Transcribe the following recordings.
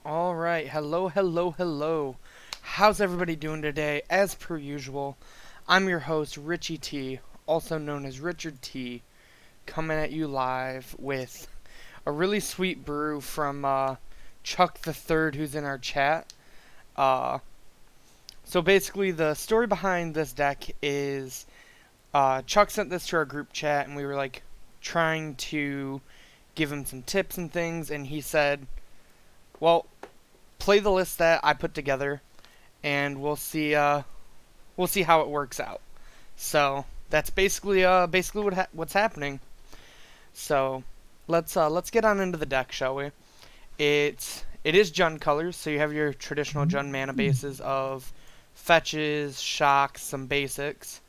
Alright, hello. How's everybody doing today? As per usual, I'm your host, Richie T, also known as Richard T, coming at you live with a really sweet brew from Chuck the Third, who's in our chat. Uh, so basically, the story behind this deck is Chuck sent this to our group chat, and we were like trying to give him some tips and things, and he said, well, play the list that I put together, and we'll see how it works out. So that's basically what's happening. So let's get on into the deck, shall we? It is Jund colors, so you have your traditional Jund mana bases of fetches, shocks, some basics.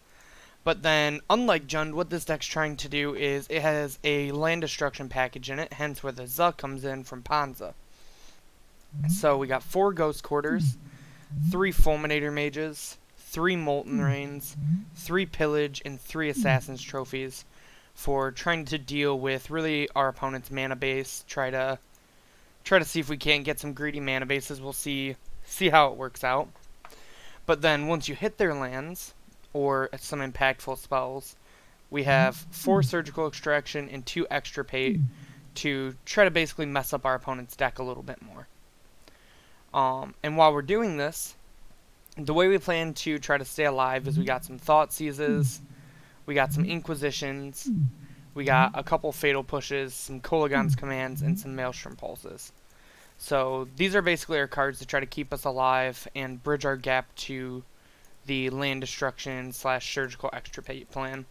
But then, unlike Jund, what this deck's trying to do is it has a land destruction package in it, hence where the Z comes in from Panza. So we got 4 Ghost Quarters, 3 Fulminator Mages, 3 Molten Rains, 3 Pillage, and 3 Assassin's Trophies for trying to deal with really our opponent's mana base. Try to see if we can't get some greedy mana bases. We'll see how it works out. But then once you hit their lands or some impactful spells, we have 4 Surgical Extraction and 2 Extra Pate to try to basically mess up our opponent's deck a little bit more. And while we're doing this, the way we plan to try to stay alive is we got some Thought Seizes, we got some Inquisitions, we got a couple Fatal Pushes, some Kolaghan's Commands, and some Maelstrom Pulses. So these are basically our cards to try to keep us alive and bridge our gap to the land destruction / surgical extra pate plan.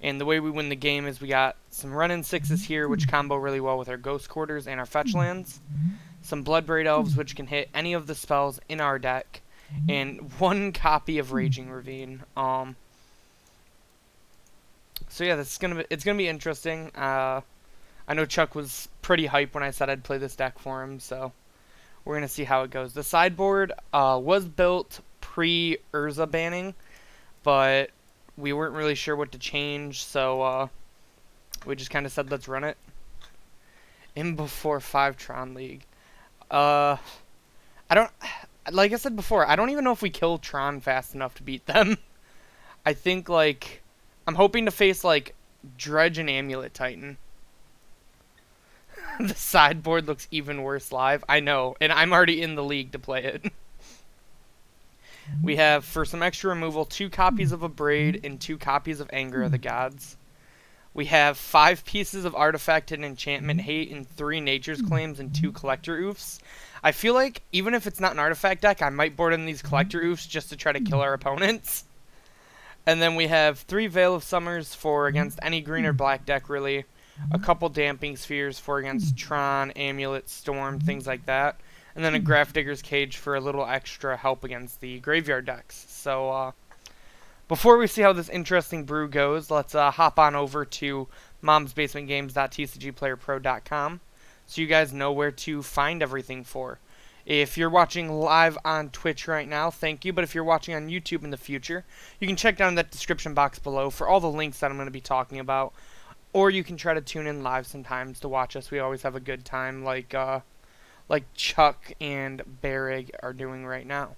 And the way we win the game is we got some run-in 6s here, which combo really well with our Ghost Quarters and our fetch lands. Some Bloodbraid Elves, which can hit any of the spells in our deck, and 1 copy of Raging Ravine. So yeah, it's gonna be interesting. I know Chuck was pretty hyped when I said I'd play this deck for him, so we're gonna see how it goes. The sideboard was built pre-Urza banning, but we weren't really sure what to change, so we just kind of said let's run it. In before 5 Tron League. I don't, like I said before, I don't even know if we kill Tron fast enough to beat them. I think, like, I'm hoping to face, like, Dredge and Amulet Titan. The sideboard looks even worse live. I know, and I'm already in the league to play it. We have, for some extra removal, 2 copies of Abrade and 2 copies of Anger of the Gods. We have 5 pieces of Artifact and Enchantment Hate and 3 Nature's Claims and 2 Collector Oofs. I feel like, even if it's not an Artifact deck, I might board in these Collector Oofs just to try to kill our opponents. And then we have 3 Veil of Summers for against any green or black deck, really. A couple Damping Spheres for against Tron, Amulet, Storm, things like that. And then a Grafdigger's Cage for a little extra help against the graveyard decks. So, before we see how this interesting brew goes, let's hop on over to momsbasementgames.tcgplayerpro.com so you guys know where to find everything for. If you're watching live on Twitch right now, thank you. But if you're watching on YouTube in the future, you can check down that description box below for all the links that I'm going to be talking about. Or you can try to tune in live sometimes to watch us. We always have a good time like Chuck and Barrig are doing right now.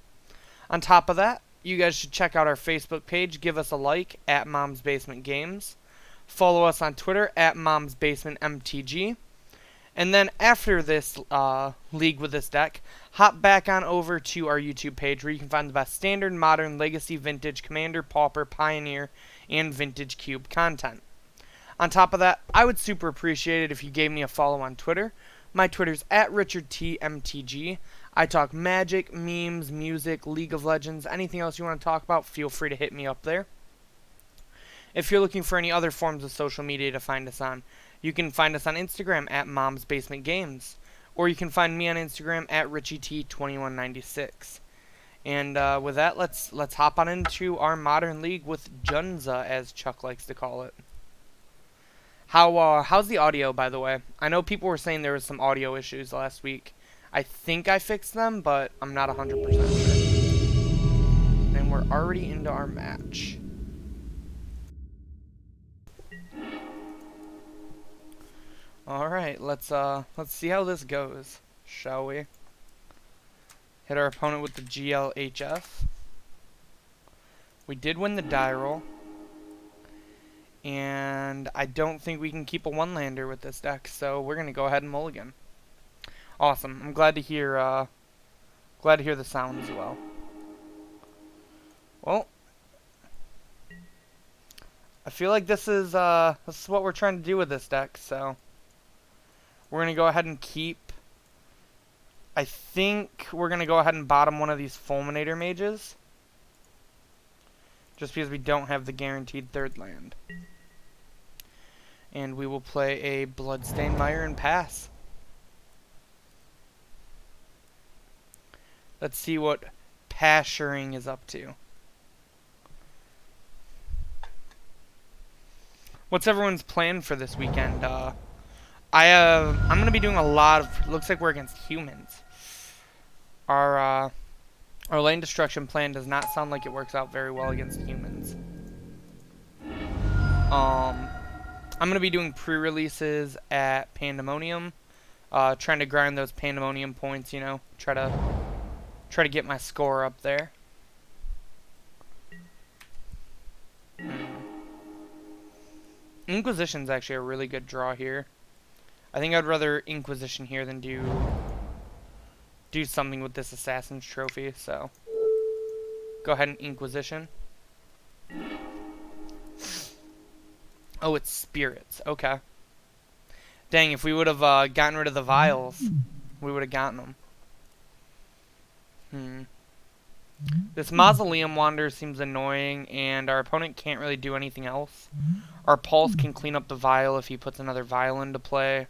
On top of that, you guys should check out our Facebook page. Give us a like at Mom's Basement Games. Follow us on Twitter at Mom's Basement MTG. And then after this league with this deck, hop back on over to our YouTube page where you can find the best standard, modern, legacy, vintage, commander, pauper, pioneer, and vintage cube content. On top of that, I would super appreciate it if you gave me a follow on Twitter. My Twitter's at RichardTMTG. I talk magic, memes, music, League of Legends, anything else you want to talk about, feel free to hit me up there. If you're looking for any other forms of social media to find us on, you can find us on Instagram at Mom's Basement Games, or you can find me on Instagram at RichieT2196. And with that, let's hop on into our modern league with Junza, as Chuck likes to call it. How's the audio, by the way? I know people were saying there was some audio issues last week. I think I fixed them, but I'm not 100% sure. And we're already into our match. All right, let's see how this goes, shall we? Hit our opponent with the GLHF. We did win the die roll. And I don't think we can keep a one-lander with this deck, so we're going to go ahead and mulligan. Awesome. I'm glad to hear the sound as well. Well, I feel like this is what we're trying to do with this deck, so we're going to go ahead and keep. I think we're going to go ahead and bottom one of these Fulminator Mages, just because we don't have the guaranteed third land. And we will play a Bloodstained Mire and pass. Let's see what Passuring is up to. What's everyone's plan for this weekend? I'm going to be doing a lot of... Looks like we're against humans. Our lane destruction plan does not sound like it works out very well against humans. I'm going to be doing pre-releases at Pandemonium. Trying to grind those Pandemonium points, you know. Try to get my score up there. Inquisition's actually a really good draw here. I think I'd rather Inquisition here than do something with this Assassin's Trophy, so go ahead and Inquisition. Oh, it's Spirits. Okay. Dang, if we would have gotten rid of the Vials, we would have gotten them. This Mausoleum Wanderer seems annoying, and our opponent can't really do anything else. Our Pulse can clean up the Vial if he puts another Vial into play.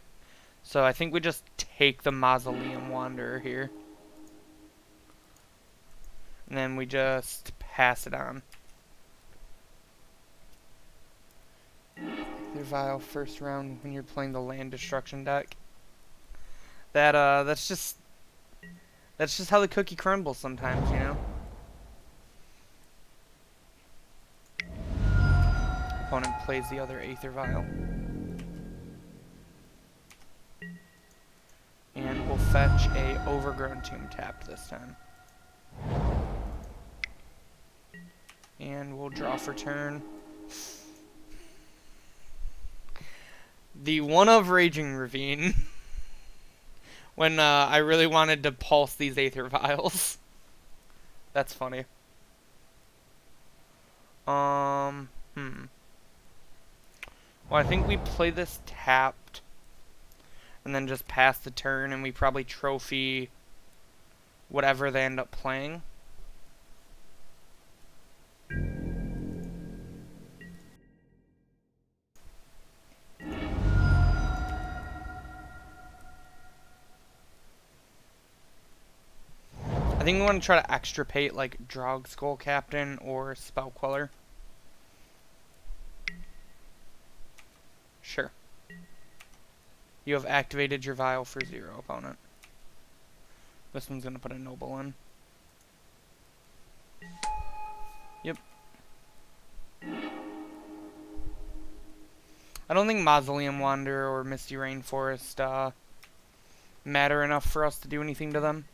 So I think we just take the Mausoleum Wanderer here. And then we just pass it on. Your Vial first round when you're playing the land destruction deck. That's just how the cookie crumbles sometimes, you know. Opponent plays the other Aether Vial. And we'll fetch a Overgrown Tomb tapped this time. And we'll draw for turn. The one of Raging Ravine. When I really wanted to pulse these Aether Vials. That's funny. Well, I think we play this tapped. And then just pass the turn, and we probably trophy whatever they end up playing. I think we want to try to extirpate like Drog Skull Captain or Spell Queller. Sure. You have activated your Vial for 0, opponent. This one's going to put a Noble in. Yep. I don't think Mausoleum Wanderer or Misty Rainforest matter enough for us to do anything to them.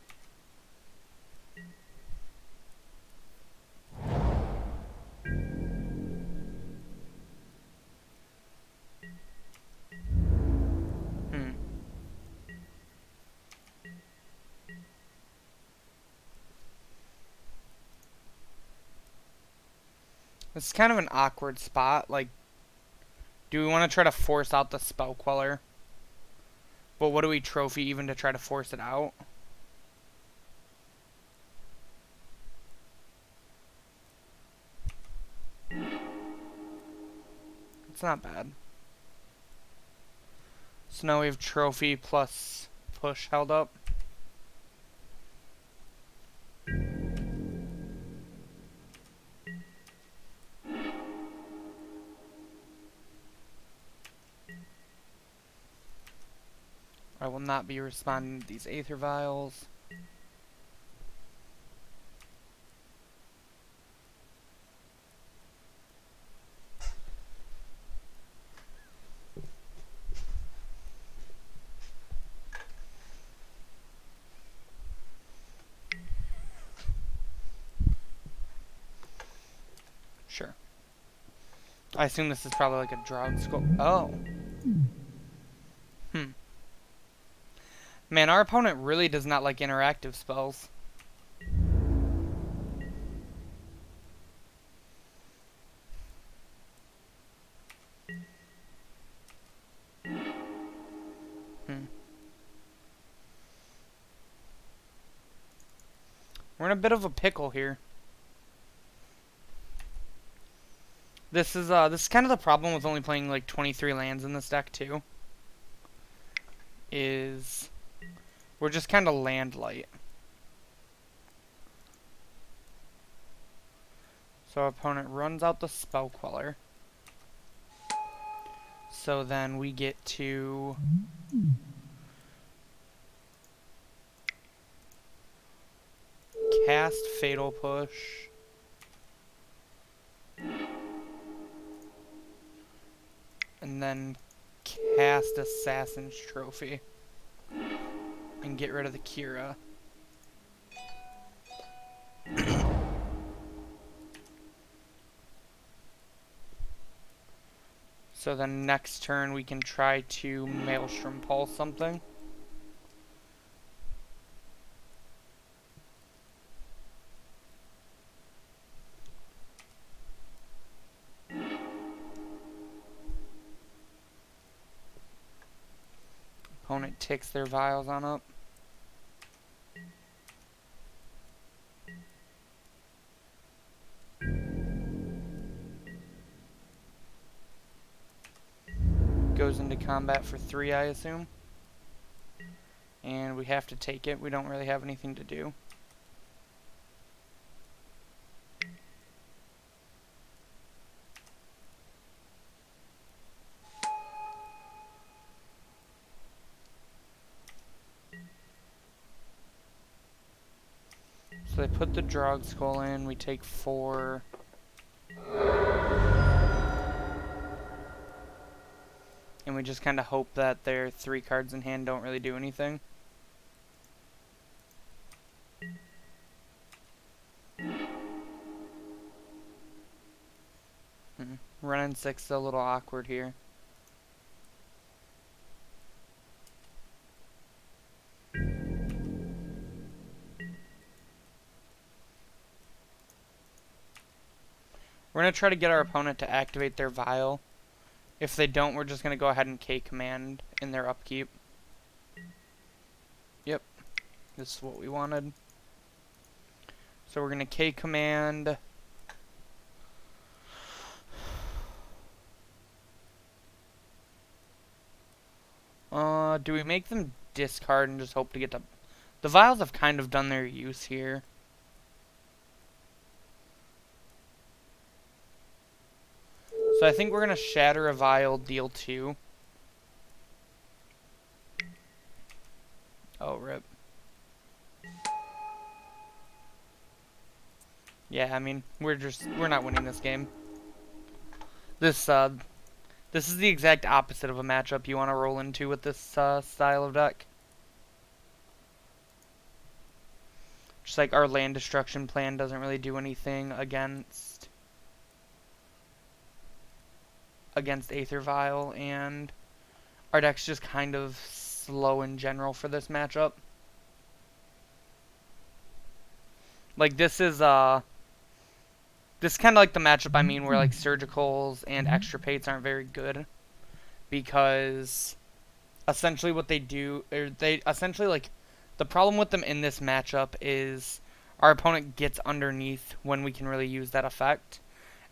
It's kind of an awkward spot. Like, do we want to try to force out the Spell Queller? But what do we trophy even to try to force it out? It's not bad. So now we have trophy plus push held up. I will not be responding to these Aether Vials. I assume this is probably like a drug school. Oh. Hmm. Man, our opponent really does not like interactive spells. Hmm. We're in a bit of a pickle here. This is kind of the problem with only playing like 23 lands in this deck too. Is we're just kind of land light. So our opponent runs out the Spell Queller. So then we get to cast Fatal Push. And then cast Assassin's Trophy. And get rid of the Kira. So then next turn we can try to Maelstrom Pulse something. Opponent takes their vials on up. Goes into combat for 3, I assume. And we have to take it. We don't really have anything to do. So they put the Drog Skull in. We take 4. And we just kind of hope that their 3 cards in hand don't really do anything. Running 6 is a little awkward here. We're going to try to get our opponent to activate their Vial. If they don't, we're just going to go ahead and K-Command in their upkeep. Yep. This is what we wanted. So we're going to K-Command. Do we make them discard and just hope to get the... The Vials have kind of done their use here. So I think we're going to Shatter a Vial, deal 2. Oh, rip. Yeah, I mean, we're not winning this game. This is the exact opposite of a matchup you want to roll into with this style of deck. Just like our land destruction plan doesn't really do anything against Aether Vial, and our deck's just kind of slow in general for this matchup. Like this is kind of like the matchup I mean where like Surgicals and Extirpates aren't very good, because essentially what they do, or they essentially like, the problem with them in this matchup is our opponent gets underneath when we can really use that effect.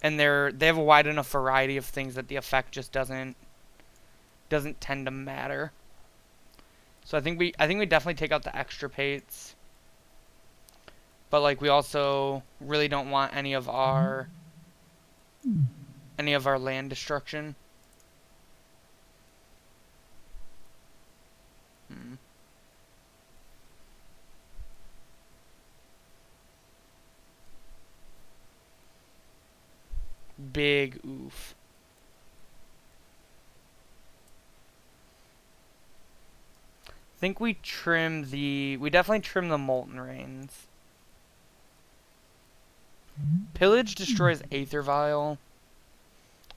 And they have a wide enough variety of things that the effect just doesn't tend to matter. So I think we definitely take out the Extirpates. But like we also really don't want any of our land destruction. Big oof. I think we definitely trim the Molten Rains. Pillage destroys Aether Vial.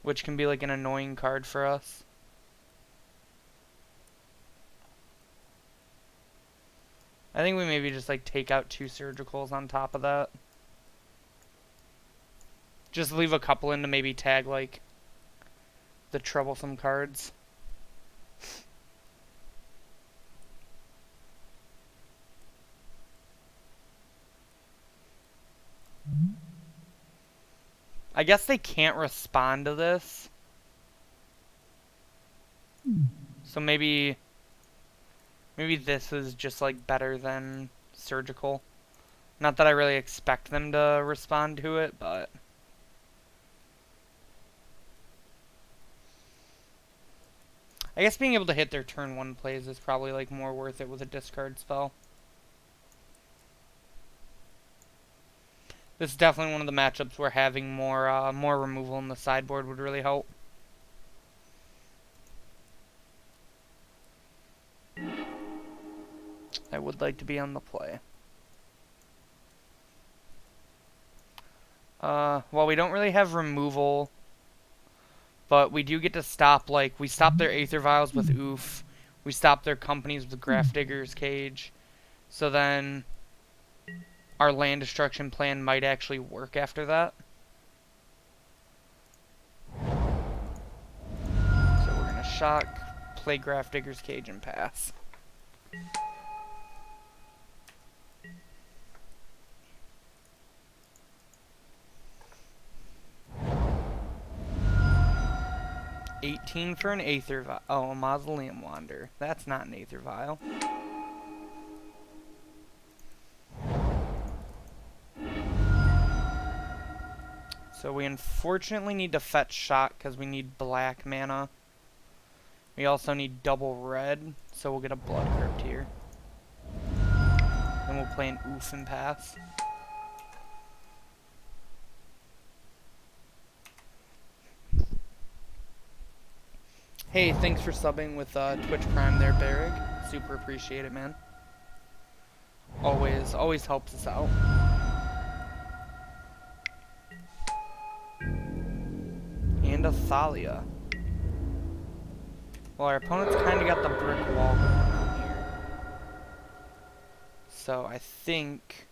which can be like an annoying card for us. I think we maybe just like take out 2 surgicals on top of that. Just leave a couple in to maybe tag like the troublesome cards. I guess they can't respond to this. So maybe this is just like better than surgical. Not that I really expect them to respond to it, but I guess being able to hit their turn 1 plays is probably like more worth it with a discard spell. This is definitely one of the matchups where having more removal in the sideboard would really help. I would like to be on the play. Well, we don't really have removal, but we do get to stop, like, we stop their Aether Vials with Oof. We stop their companies with Grafdigger's Cage. So then our land destruction plan might actually work after that. So we're going to shock, play Grafdigger's Cage, and pass. $18 for an Aether Vial. Oh, a Mausoleum Wander. That's not an Aether Vial. So we unfortunately need to fetch Shock because we need black mana. We also need double red, so we'll get a Blood Crypt here. Then we'll play an Oof and pass. Hey, thanks for subbing with Twitch Prime there, Barrig. Super appreciate it, man. Always helps us out. And a Thalia. Well, our opponent's kind of got the brick wall going on here. So I think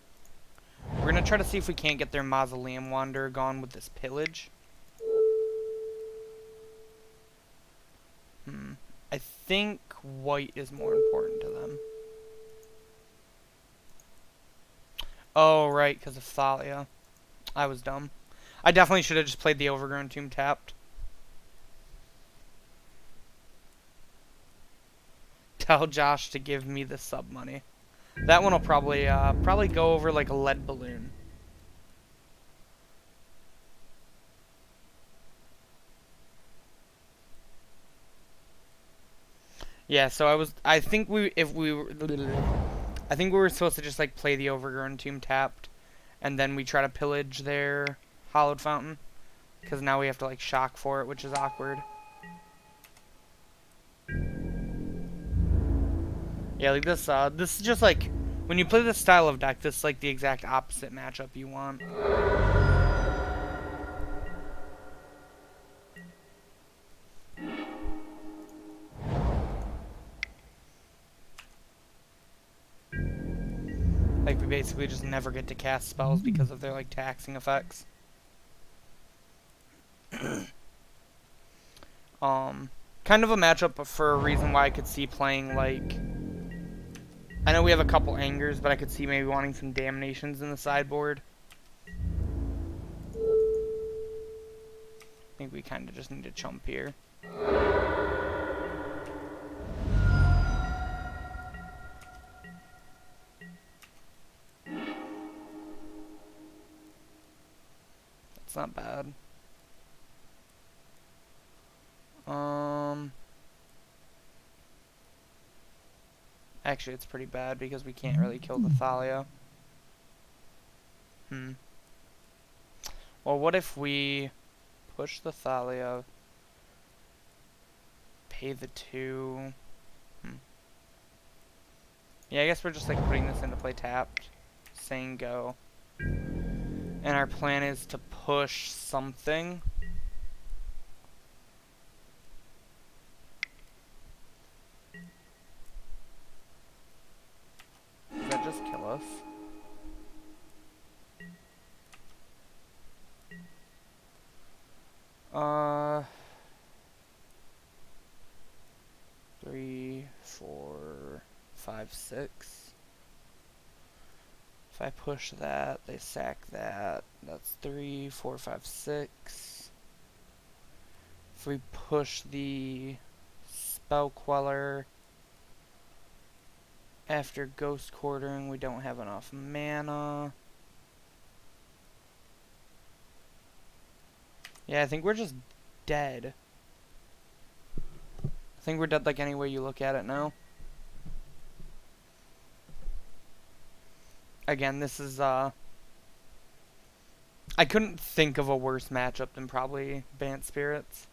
we're going to try to see if we can't get their Mausoleum Wanderer gone with this pillage. I think white is more important to them. Oh, right, because of Thalia. I was dumb. I definitely should have just played the Overgrown Tomb tapped. Tell Josh to give me the sub money. That one will probably go over like a lead balloon. Yeah, so I think we were supposed to just like play the Overgrown Tomb tapped, and then we try to pillage their Hallowed Fountain, because now we have to like shock for it, which is awkward. Yeah, like this is just like when you play this style of deck, this is like the exact opposite matchup you want. Like, we basically just never get to cast spells because of their, like, taxing effects. Kind of a matchup for a reason why I could see playing, like... I know we have a couple Angers, but I could see maybe wanting some Damnations in the sideboard. I think we kind of just need to chump here. Not bad. Actually, it's pretty bad because we can't really kill the Thalia. Well, what if we push the Thalia, pay the 2? Yeah, I guess we're just like putting this into play tapped, saying go. And our plan is to push something. just kill us. Three, 4, 5, 6. If I push that, they sack that. That's 3, 4, 5, 6. If we push the Spell Queller after Ghost Quartering, we don't have enough mana. Yeah, I think we're just dead. I think we're dead like any way you look at it now. Again, this is, I couldn't think of a worse matchup than probably Bant Spirits.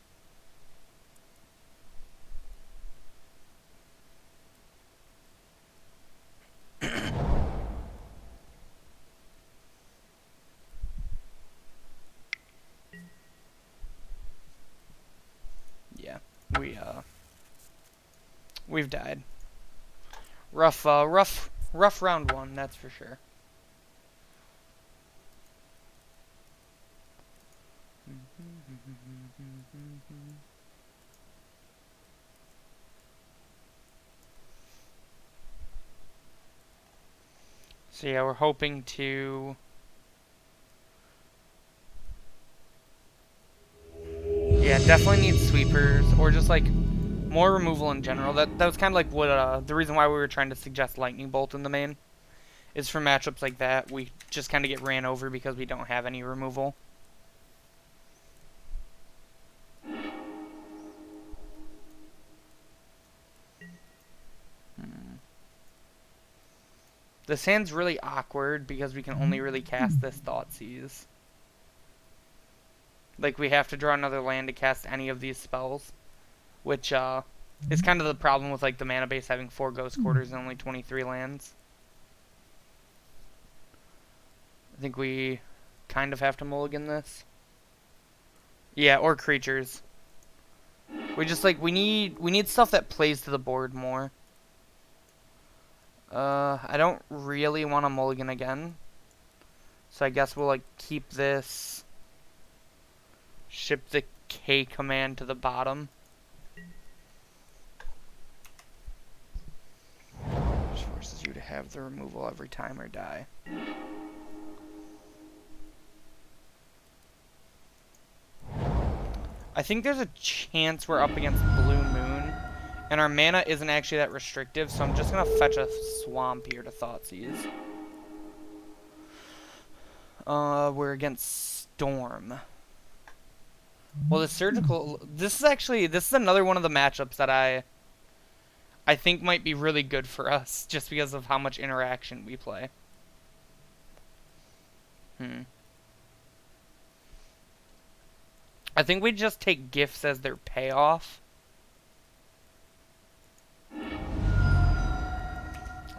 Yeah, we've died. Rough round one, that's for sure. So yeah, we're hoping to... Yeah, definitely need sweepers, or just like more removal in general. That was kind of like what the reason why we were trying to suggest Lightning Bolt in the main. Is for matchups like that, we just kind of get ran over because we don't have any removal. This hand's really awkward because we can only really cast this Thoughtseize. Like, we have to draw another land to cast any of these spells. Which, is kind of the problem with, like, the mana base having 4 Ghost Quarters and only 23 lands. I think we kind of have to mulligan this. Yeah, or creatures. We just, like, we need stuff that plays to the board more. I don't really want to mulligan again. So I guess we'll, like, keep this. Ship the K command to the bottom. Which forces you to have the removal every time or die. I think there's a chance we're up against Blue Moon. And our mana isn't actually that restrictive, so I'm just going to fetch a Swamp here to Thoughtseize. We're against Storm. Well, the Surgical... This is another one of the matchups that I think might be really good for us, just because of how much interaction we play. I think we just take gifts as their payoff.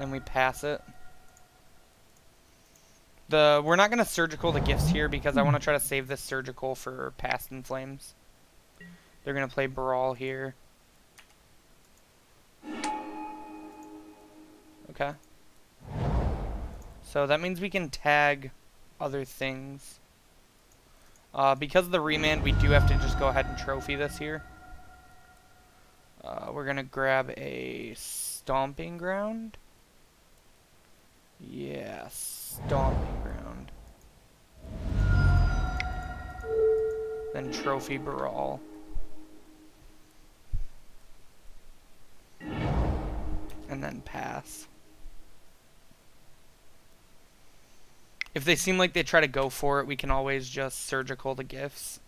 And we pass it. We're not going to Surgical the gifts here because I want to try to save this Surgical for Past in Flames. They're going to play Brawl here. Okay. So that means we can tag other things. Because of the remand, we do have to just go ahead and trophy this here. We're going to grab a Stomping Ground. Yeah, Stomping Ground. Then Trophy Brawl. And then pass. If they seem like they try to go for it, we can always just Surgical the gifts.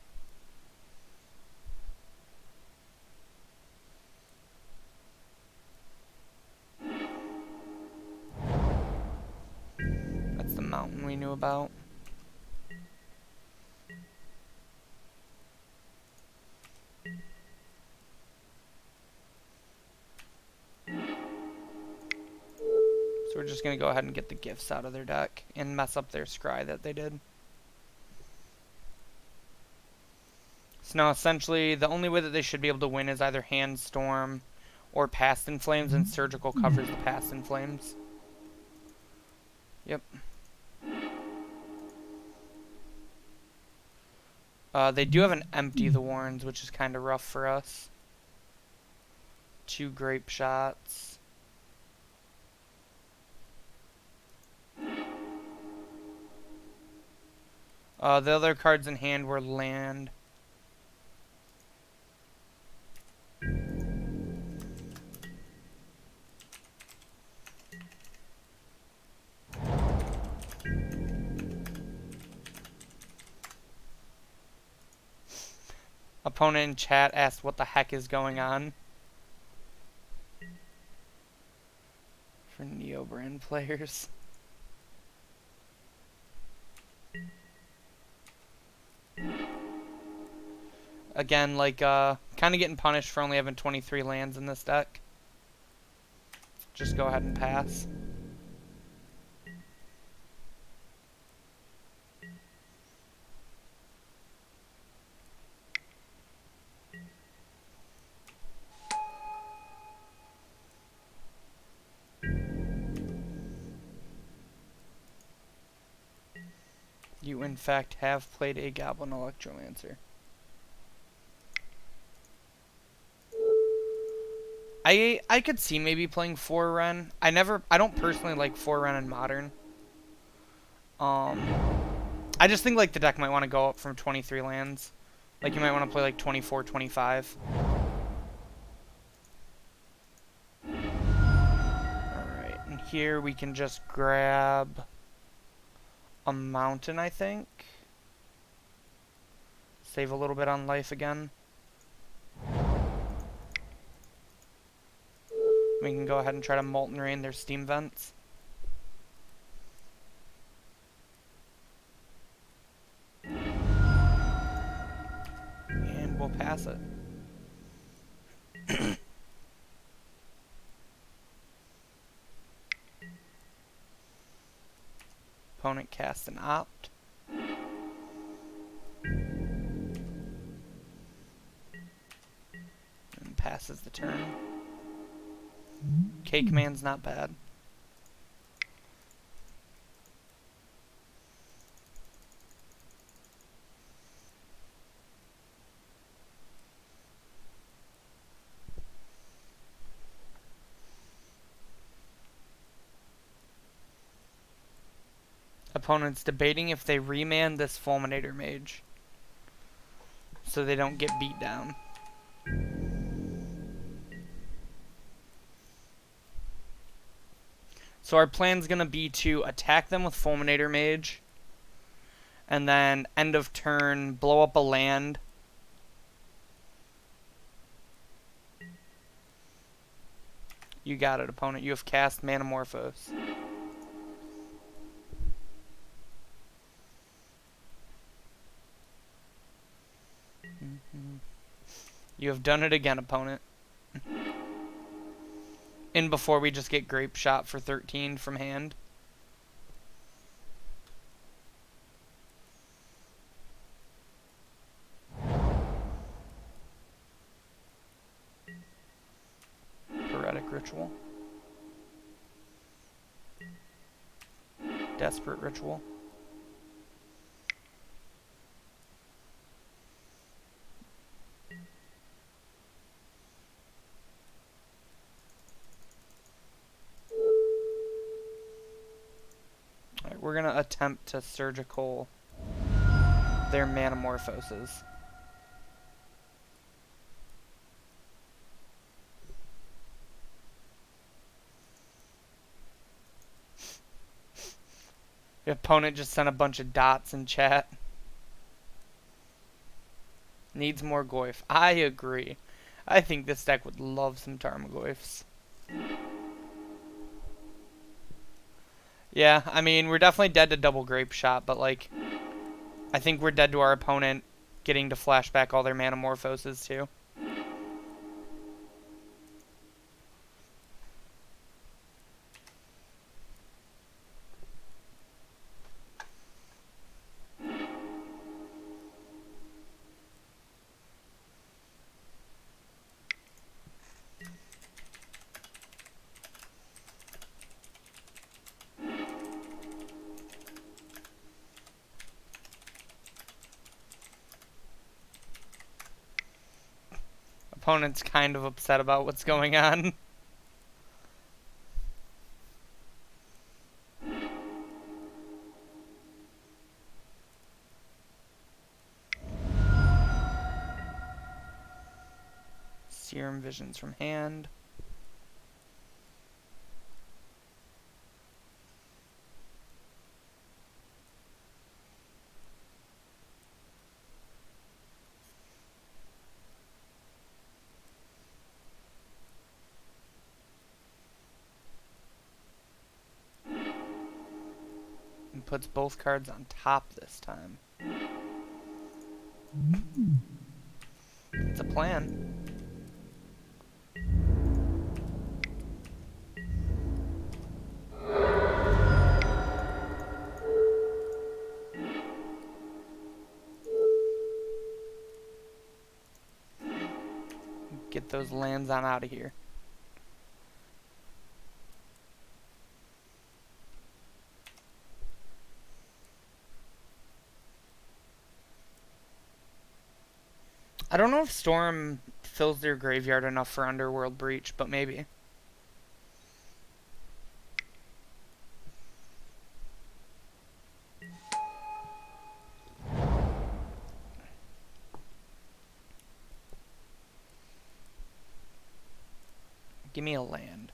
That's the mountain we knew about. So we're just going to go ahead and get the gifts out of their deck and mess up their scry that they did. So now essentially the only way that they should be able to win is either Hand Storm or Past in Flames, and Surgical covers the Past in Flames. Yep. They do have an empty the Warrens, which is kind of rough for us. 2 grape shots. The other cards in hand were land. Opponent in chat asked what the heck is going on. For Neo brand players. Again, like, kind of getting punished for only having 23 lands in this deck. Just go ahead and pass. You, in fact, have played a Goblin Electromancer. I could see maybe playing 4 Ren. I don't personally like 4 Ren in Modern. I just think like the deck might want to go up from 23 lands. Like you might want to play like 24, 25. Alright, and here we can just grab a mountain, I think. Save a little bit on life again. We can go ahead and try to Molten Rain their steam vents. And we'll pass it. Opponent casts an Opt. And passes the turn. Cake Man's not bad. Opponent's debating if they remand this Fulminator Mage so they don't get beat down. So our plan's going to be to attack them with Fulminator Mage, and then end of turn, blow up a land. You got it, opponent. You have cast Manamorphose. You have done it again, opponent. In before we just get Grape Shot for 13 from hand. Heretic Ritual. Desperate Ritual. Alright, we're gonna attempt to surgical their Manamorphoses. The opponent just sent a bunch of dots in chat. Needs more Goyf. I agree. I think this deck would love some Tarmogoyfs. Yeah, I mean, we're definitely dead to double Grape Shot, but, like, I think we're dead to our opponent getting to flashback all their Manamorphoses, too. opponent's kind of upset about what's going on. Serum Visions from hand. And puts both cards on top this time. It's a plan. Get those lands on out of here. I don't know if Storm fills their graveyard enough for Underworld Breach, but maybe. Give me a land.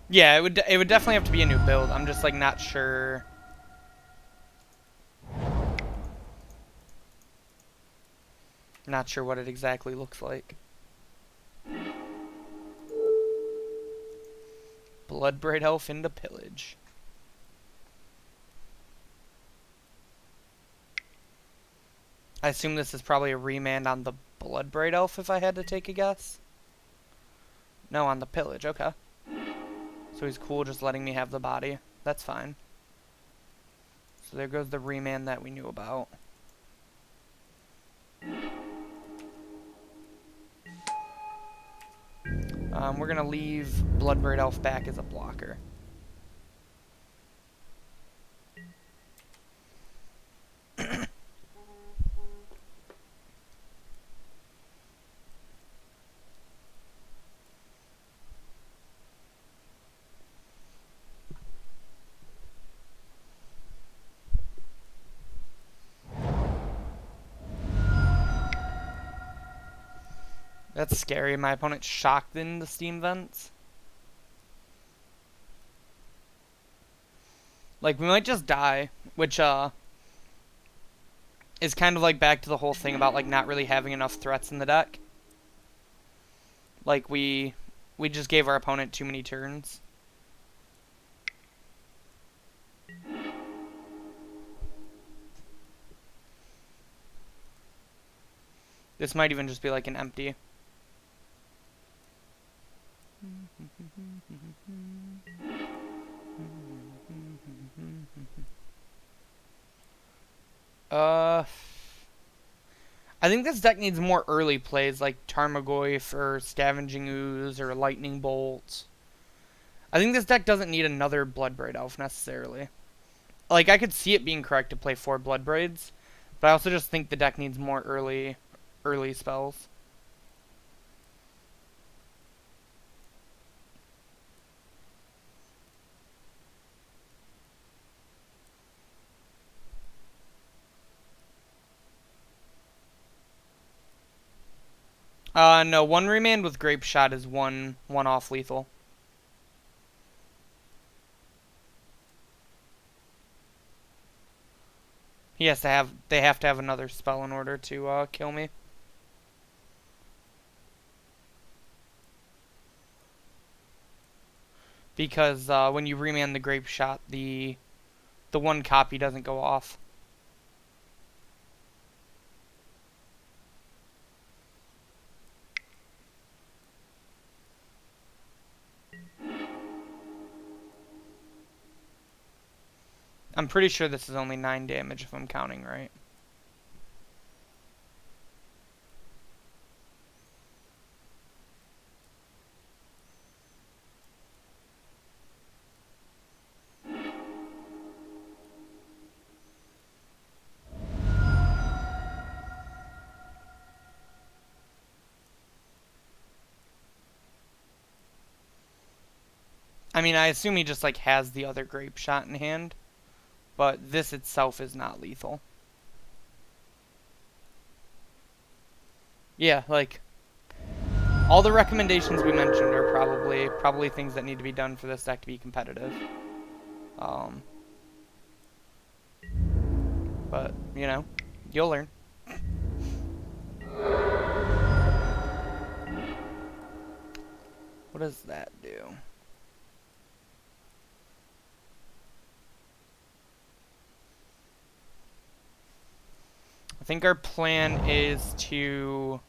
Yeah, it would definitely have to be a new build. I'm just like not sure. Not sure what it exactly looks like. Bloodbraid Elf into Pillage. I assume this is probably a remand on the Bloodbraid Elf if I had to take a guess. No, on the Pillage, okay. So he's cool just letting me have the body. That's fine. So there goes the remand that we knew about. We're going to leave Bloodbraid Elf back as a blocker. That's scary. My opponent's shocked in the steam vents. Like, we might just die, which, is kind of like back to the whole thing about, like, not really having enough threats in the deck. Like, we just gave our opponent too many turns. This might even just be like an empty. I think this deck needs more early plays like Tarmogoyf or Scavenging Ooze or Lightning Bolt. I think this deck doesn't need another Bloodbraid Elf necessarily. Like, I could see it being correct to play 4 Bloodbraids, but I also just think the deck needs more early spells. No, 1 remand with Grape Shot is one off lethal. They have to have another spell in order to kill me. Because when you remand the Grape Shot, the 1 copy doesn't go off. I'm pretty sure this is only 9 damage if I'm counting right. I mean, I assume he just, like, has the other grape shot in hand. But this itself is not lethal. Yeah, like, all the recommendations we mentioned are probably things that need to be done for this deck to be competitive. But, you know, you'll learn. What does that do? I think our plan is to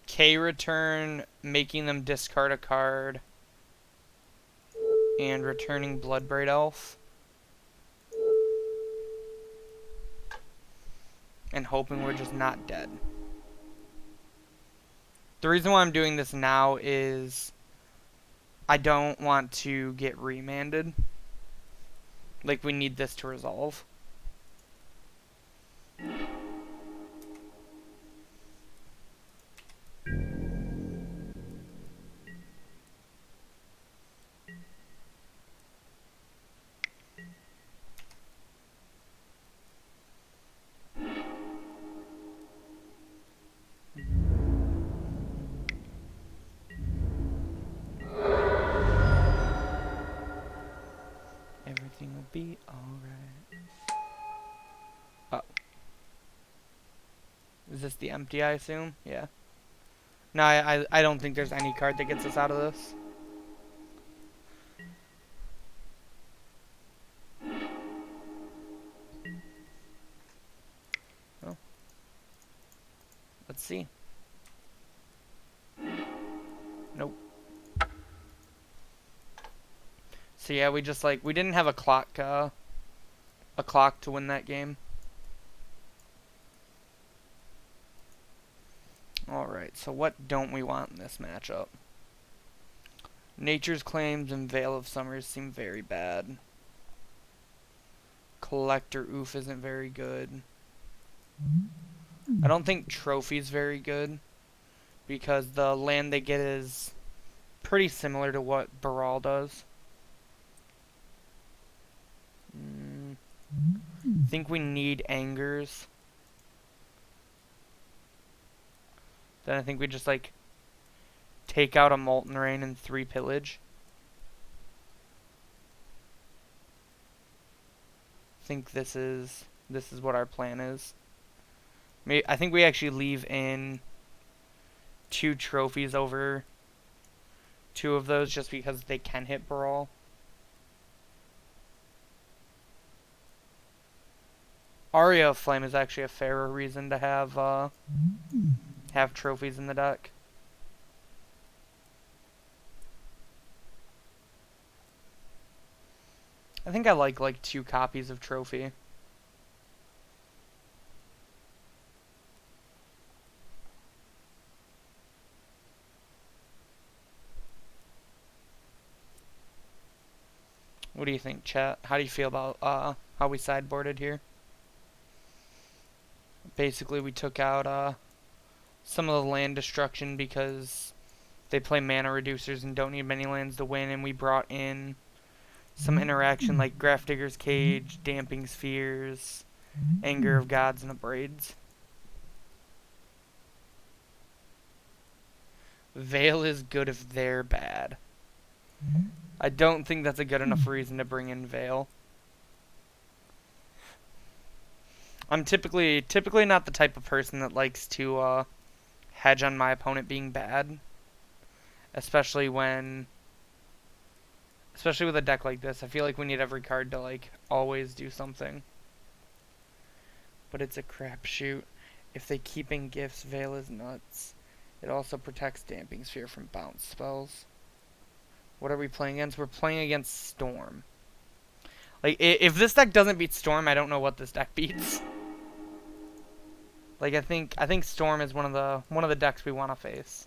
K return, making them discard a card, and returning Bloodbraid Elf. And hoping we're just not dead. The reason why I'm doing this now is I don't want to get remanded. Like, we need this to resolve. Everything will be alright. Oh. Is this the empty, I assume? Yeah. No, I don't think there's any card that gets us out of this. Oh. Let's see. Nope. So yeah, we just like, we didn't have a clock to win that game. Alright, so what don't we want in this matchup? Nature's Claims and Veil of Summers seem very bad. Collector Oof isn't very good. I don't think Trophy's very good, because the land they get is pretty similar to what Baral does. I think we need Angers. Then I think we just, like, take out a Molten Rain and 3 Pillage. I think this is what our plan is. I think we actually leave in 2 trophies over 2 of those just because they can hit Baral. Aria of Flame is actually a fairer reason to have trophies in the deck. I think I like 2 copies of Trophy. What do you think, chat? How do you feel about how we sideboarded here? Basically, we took out some of the land destruction because they play mana reducers and don't need many lands to win, and we brought in some interaction like Grafdigger's Cage, Damping Spheres, Anger of Gods, and Abrades. Veil is good if they're bad. I don't think that's a good enough reason to bring in Veil. I'm typically not the type of person that likes to hedge on my opponent being bad. Especially with a deck like this. I feel like we need every card to, like, always do something. But it's a crapshoot. If they keep in gifts, Veil is nuts. It also protects Damping Sphere from bounce spells. What are we playing against? We're playing against Storm. Like, if this deck doesn't beat Storm, I don't know what this deck beats. Like, I think Storm is one of the decks we want to face.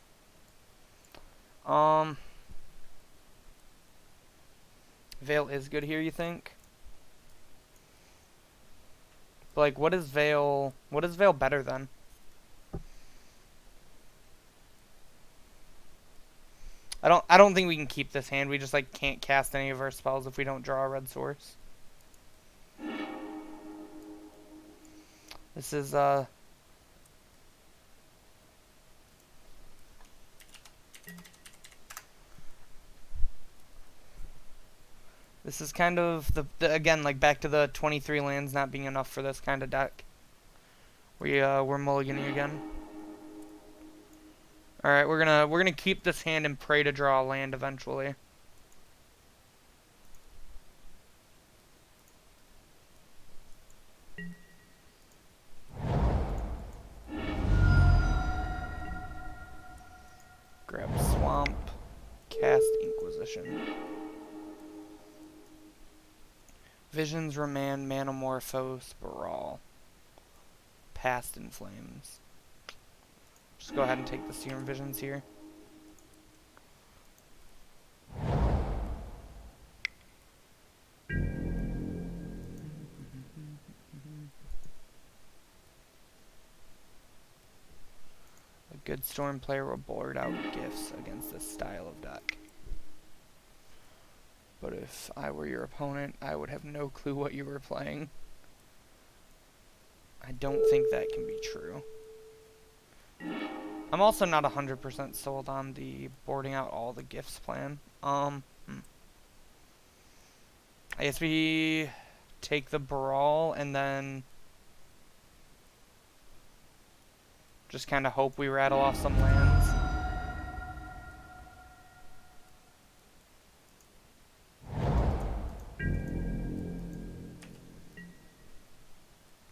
Veil is good here, you think? But, like, what is Veil better than? I don't think we can keep this hand. We just like can't cast any of our spells if we don't draw a red source. This is this is kind of the again, like back to the 23 lands not being enough for this kind of deck. We're mulliganing again. All right, we're gonna keep this hand and pray to draw a land eventually. Grab Swamp, cast Inquisition. Visions, Remand, Manamorphose, Brawl. Past in Flames. Just go ahead and take the Serum Visions here. A good Storm player will board out gifts against this style of deck. But if I were your opponent, I would have no clue what you were playing. I don't think that can be true. I'm also not 100% sold on the boarding out all the gifts plan. I guess we take the Brawl and then just kind of hope we rattle off some lands.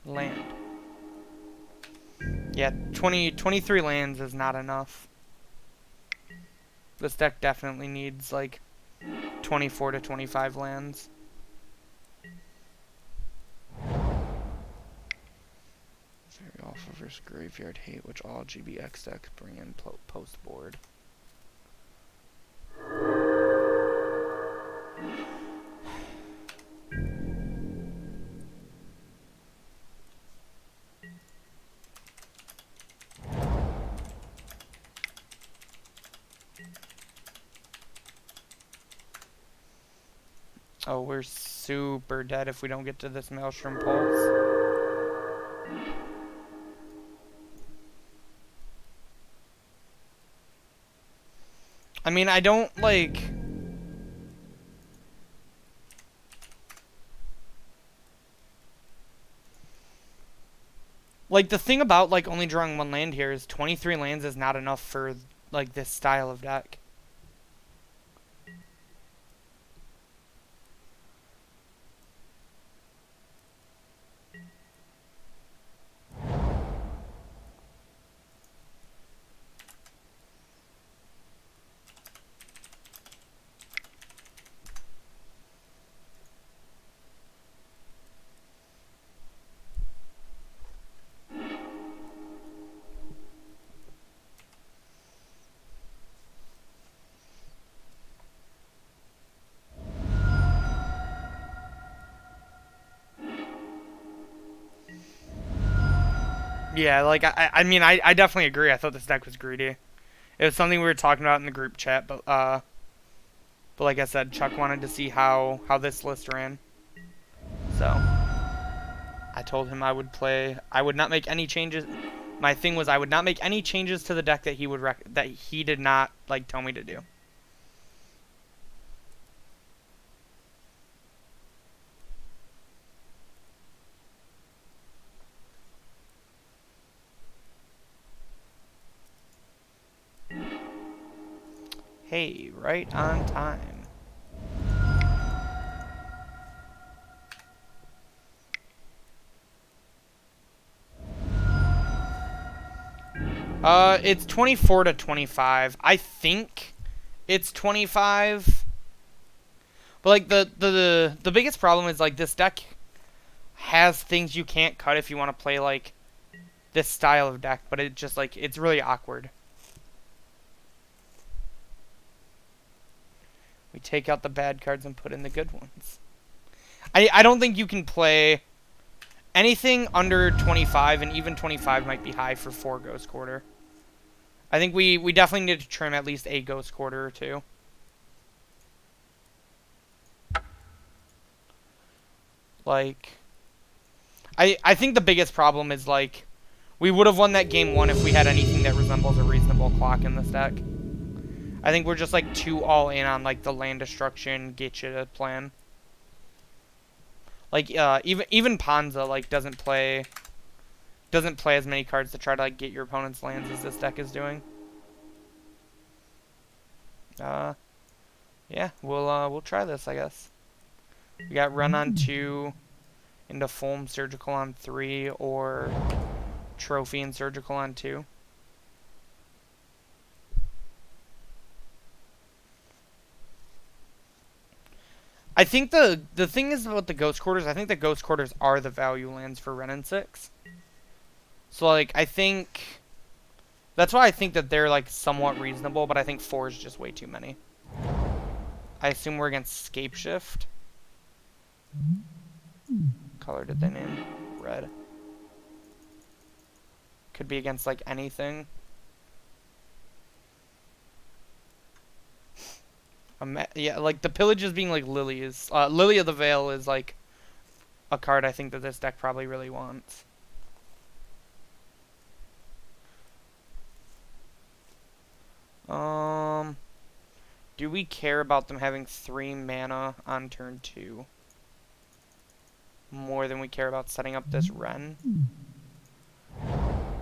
Land. Yeah, 23 lands is not enough. This deck definitely needs like 24 to 25 lands. Very awful versus Graveyard Hate, which all GBX decks bring in post board. Oh, we're super dead if we don't get to this Maelstrom Pulse. I mean, I don't, like... Like, the thing about, like, only drawing one land here is 23 lands is not enough for, like, this style of deck. Yeah, like, I mean, I definitely agree. I thought this deck was greedy. It was something we were talking about in the group chat, but like I said, Chuck wanted to see how this list ran. So, I told him I would not make any changes. My thing was I would not make any changes to the deck that he did not, like, tell me to do. Hey, right on time. It's 24 to 25. I think it's 25. But like the biggest problem is like this deck has things you can't cut if you want to play like this style of deck, but it just like it's really awkward. We take out the bad cards and put in the good ones. I don't think you can play anything under 25, and even 25 might be high for 4 Ghost Quarter. I think we definitely need to trim at least a Ghost Quarter or two. Like, I think the biggest problem is, like, we would have won that game 1 if we had anything that resembles a reasonable clock in this deck. I think we're just, like, too all in on, like, the land destruction, getcha plan. Like, even Panza, like, doesn't play as many cards to try to, like, get your opponent's lands as this deck is doing. Yeah, we'll try this, I guess. We got Run on 2, into Fulm Surgical on 3, or Trophy and Surgical on 2. I think the thing is about the Ghost Quarters, I think the Ghost Quarters are the value lands for Ren and 6. So, like, I think... That's why I think that they're, like, somewhat reasonable, but I think 4 is just way too many. I assume we're against Scape Shift. Color did they name? Red. Could be against, like, anything. Yeah, like, the Pillages being, like, Lilies. Lily of the Veil is, like, a card I think that this deck probably really wants. Do we care about them having 3 mana on turn 2? More than we care about setting up this Ren?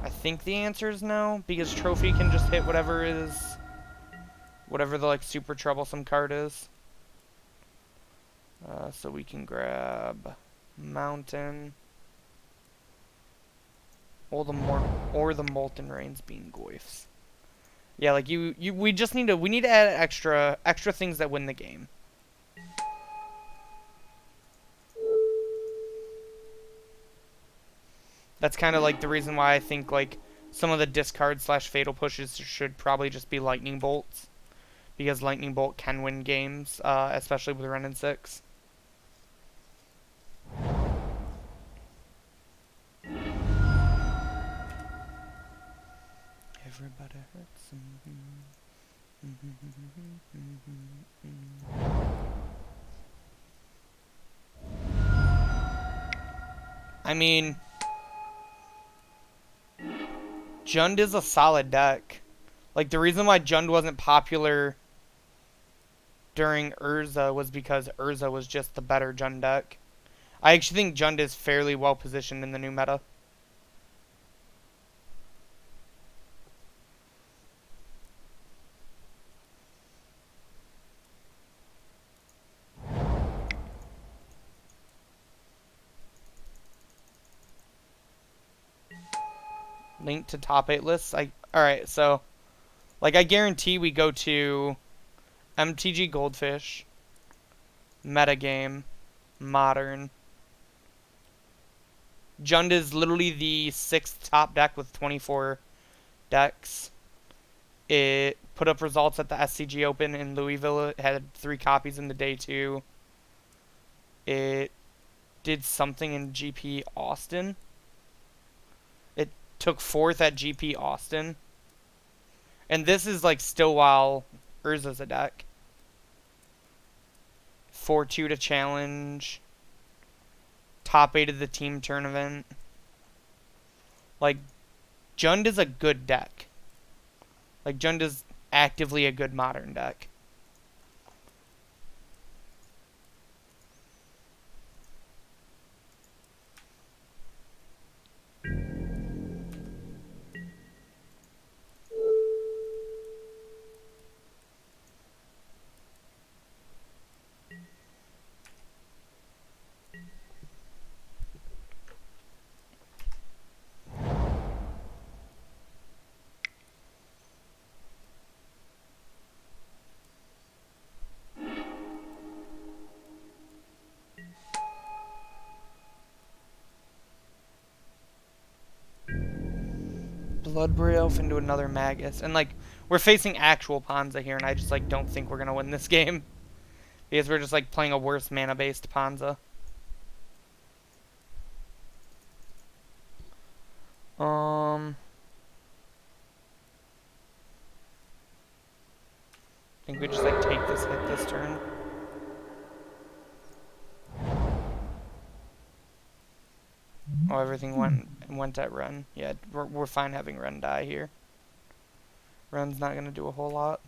I think the answer is no, because Trophy can just hit whatever the, like, super troublesome card is. So we can grab Mountain. Or the Molten Rains being Goyfs. Yeah, like we just need to add extra things that win the game. That's kind of like the reason why I think, like, some of the discard / fatal pushes should probably just be Lightning Bolts, because Lightning Bolt can win games, especially with Ren and 6. Everybody hurts. I mean, Jund is a solid deck. Like, the reason why Jund wasn't popular during Urza was because Urza was just the better Jund deck. I actually think Jund is fairly well positioned in the new meta. Link to top 8 lists. Alright, so, like, I guarantee we go to MTG Goldfish, Metagame, Modern. Jund is literally the 6th top deck with 24 decks. It put up results at the SCG Open in Louisville. It had 3 copies in the day 2. It did something in GP Austin. It took 4th at GP Austin. And this is, like, still while Urza's a deck. 4-2 to challenge. Top 8 of the team tournament. Like, Jund is a good deck. Like, Jund is actively a good modern deck. Bloodbraid Elf into another Magus. And, like, we're facing actual Panza here, and I just, like, don't think we're going to win this game. Because we're just, like, playing a worse mana-based Panza. I think we just like take this hit this turn. Oh, everything went at Ren. Yeah, we're fine having Ren die here. Ren's not gonna do a whole lot.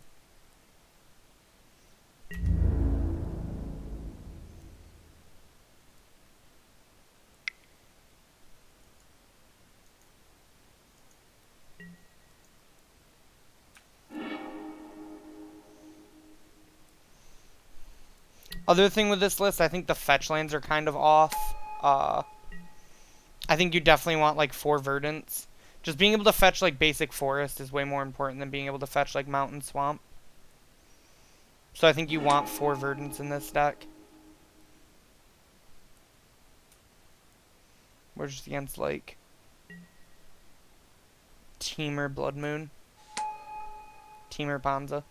Other thing with this list, I think the fetch lands are kind of off. I think you definitely want like 4 Verdants. Just being able to fetch like basic forest is way more important than being able to fetch like mountain swamp. So I think you want 4 Verdants in this deck. We're just against like Temur Blood Moon. Temur Panza.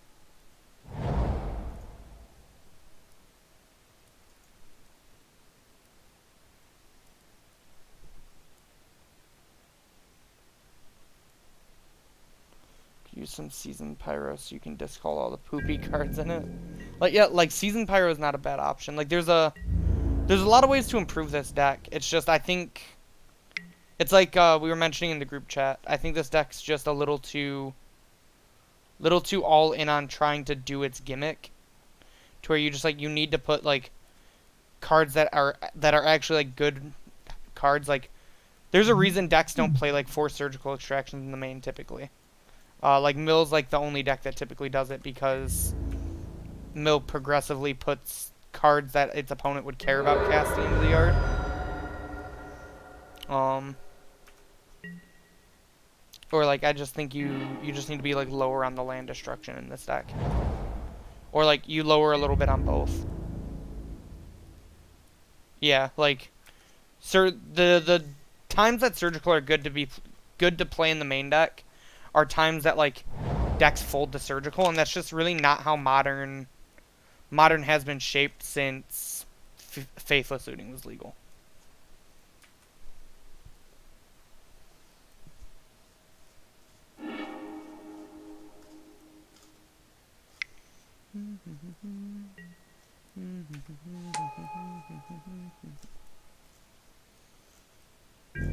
Use some Seasoned Pyro so you can discard all the poopy cards in it. Like, yeah, like Seasoned Pyro is not a bad option. Like, there's a lot of ways to improve this deck. It's just, I think, it's like we were mentioning in the group chat. I think this deck's just a little too all in on trying to do its gimmick, to where you just like you need to put like cards that are actually like good cards. Like, there's a reason decks don't play like 4 Surgical Extractions in the main typically. Like, Mill's like the only deck that typically does it, because Mill progressively puts cards that its opponent would care about casting into the yard. Or like, I just think you just need to be like lower on the land destruction in this deck. Or like, you lower a little bit on both. Yeah, like, the times that Surgical are good to play in the main deck are times that like decks fold to Surgical, and that's just really not how modern has been shaped since Faithless Looting was legal.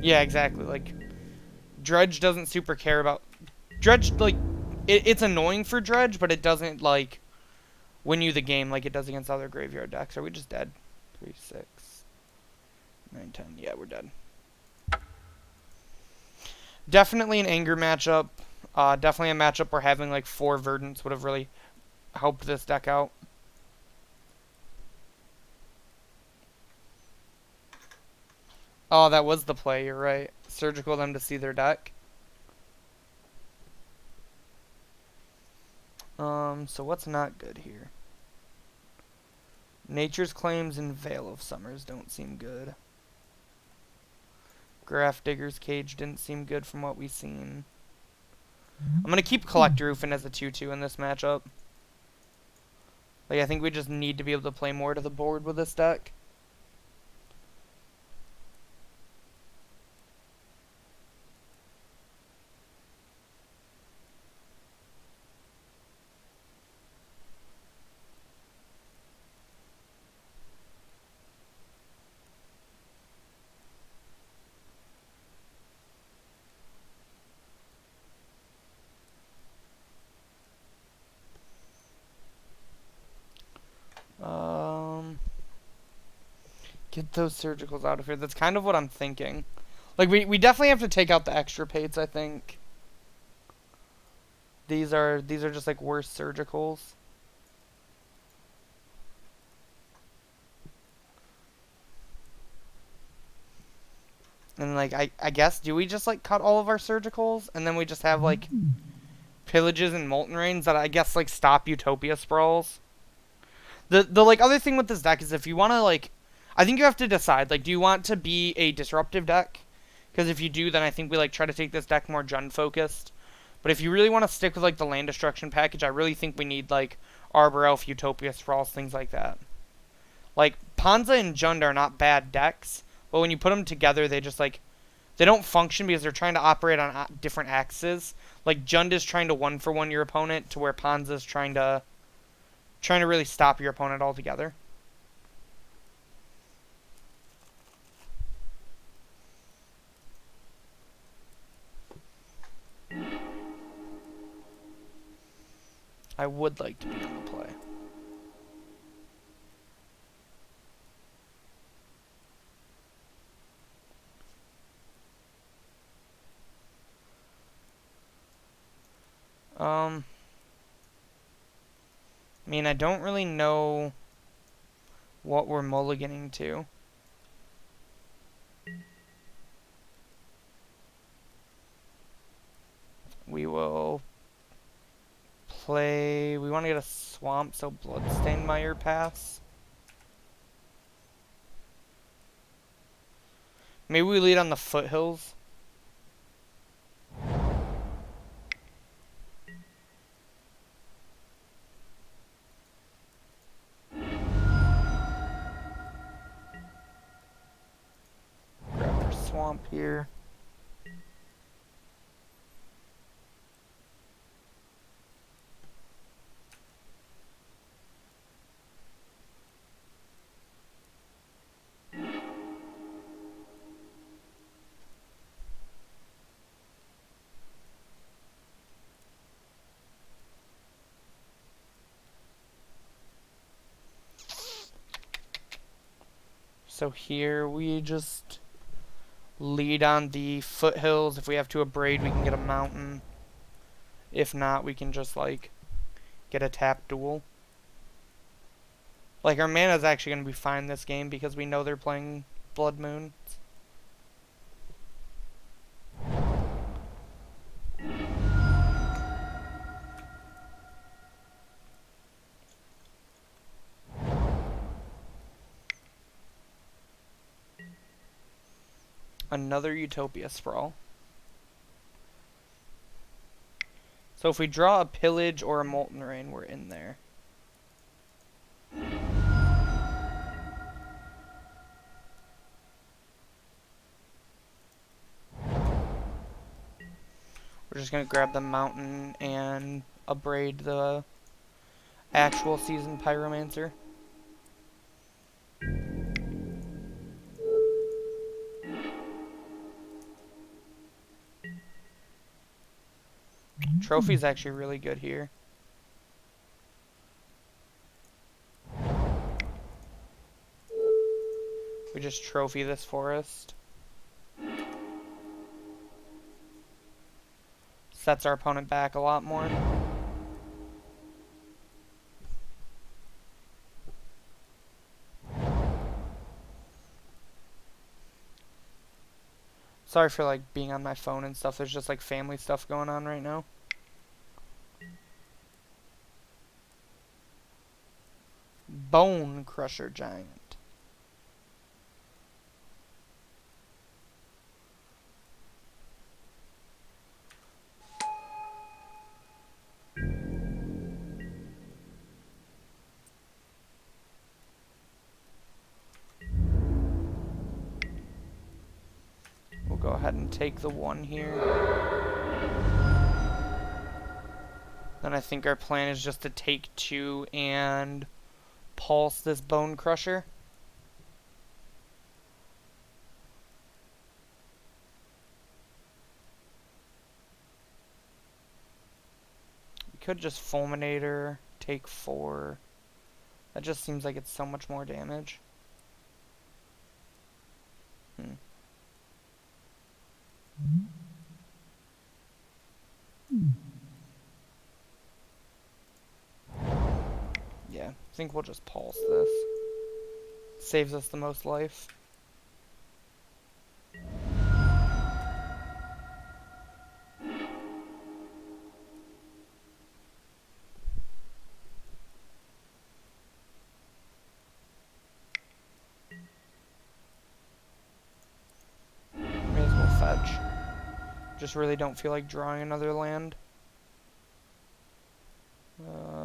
Yeah, exactly. Like, Dredge doesn't super care about... Dredge, like, it's annoying for Dredge, but it doesn't, like, win you the game like it does against other graveyard decks. Are we just dead? 3, 6, 9, 10. Yeah, we're dead. Definitely an anger matchup. Definitely a matchup where having, like, 4 Verdants would have really helped this deck out. Oh, that was the play, you're right. Surgical them to see their deck. So what's not good here? Nature's Claims and Veil of Summers don't seem good. Graph Digger's Cage didn't seem good from what we've seen. I'm going to keep Collector Roofing as a 2-2 in this matchup. Like, I think we just need to be able to play more to the board with this deck. Get those Surgicals out of here. That's kind of what I'm thinking. Like, we definitely have to take out the extra pates, I think. These are just like worse Surgicals. And like, I guess, do we just like cut all of our Surgicals and then we just have like Pillages and Molten Rains that I guess like stop Utopia Sprawls? The like other thing with this deck is, if you want to like, I think you have to decide, like, do you want to be a disruptive deck? Because if you do, then I think we like try to take this deck more Jund focused. But if you really want to stick with like the land destruction package, I really think we need like Arbor Elf, Utopia Sprawls, things like that. Like, Panza and Jund are not bad decks, but when you put them together, they just like, they don't function because they're trying to operate on different axes. Like, Jund is trying to 1-for-1 your opponent, to where Panza is trying to Trying to really stop your opponent altogether. I would like to be on the play. I mean, I don't really know what we're mulliganing to. We will play... We want to get a swamp, so Bloodstained Mire pass. Maybe we lead on the foothills. Grab our swamp here. So here we just lead on the foothills. If we have to abrade, we can get a mountain. If not, we can just, like, get a tap duel. Like, our mana's actually going to be fine this game because we know they're playing Blood Moon. Another Utopia Sprawl. So if we draw a Pillage or a Molten Rain, we're in there. We're just going to grab the mountain and abrade the actual season Pyromancer. Trophy's actually really good here. We just trophy this forest. Sets our opponent back a lot more. Sorry for like being on my phone and stuff. There's just like family stuff going on right now. Bone Crusher Giant. We'll go ahead and take the one here. Then I think our plan is just to take two and pulse this Bone Crusher. We could just Fulminator, take 4. That just seems like it's so much more damage. Yeah, I think we'll just pulse this. Saves us the most life. May as well fetch. Just really don't feel like drawing another land.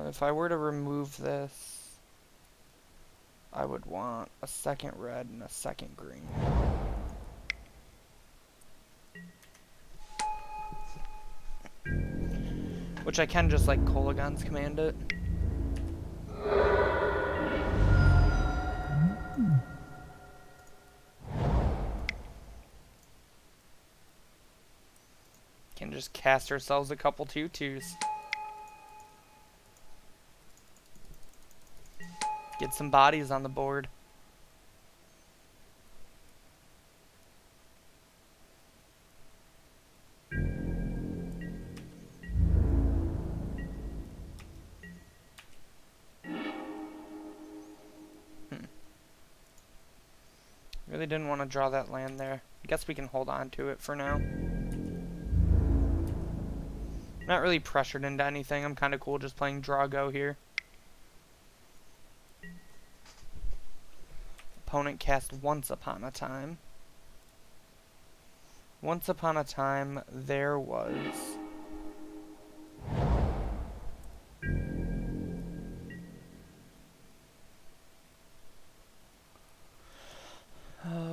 If I were to remove this, I would want a second red and a second green. Which I can just like Kolagon's command it. just cast ourselves a couple 2/2s. Get some bodies on the board. Really didn't want to draw that land there. I guess we can hold on to it for now. Not really pressured into anything. I'm kind of cool just playing draw go here. Opponent cast Once Upon a Time. Once upon a time, there was...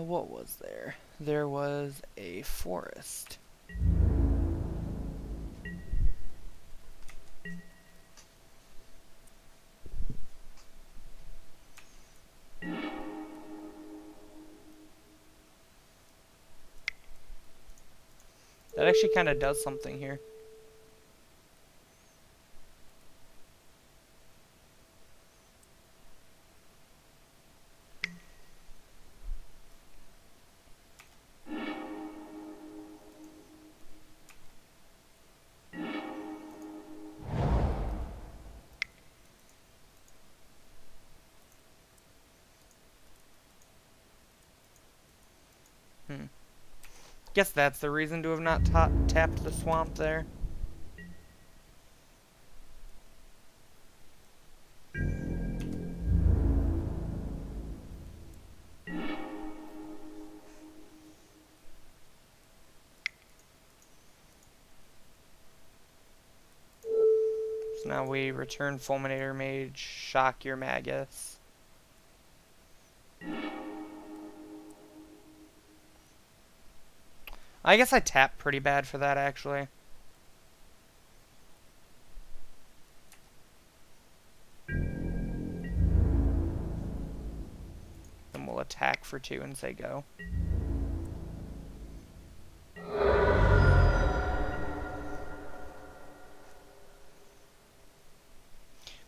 what was there? There was a forest. That actually kind of does something here. Guess that's the reason to have not tapped the swamp there. So now we return Fulminator Mage, shock your Magus. I guess I tapped pretty bad for that, actually. Then we'll attack for 2 and say go.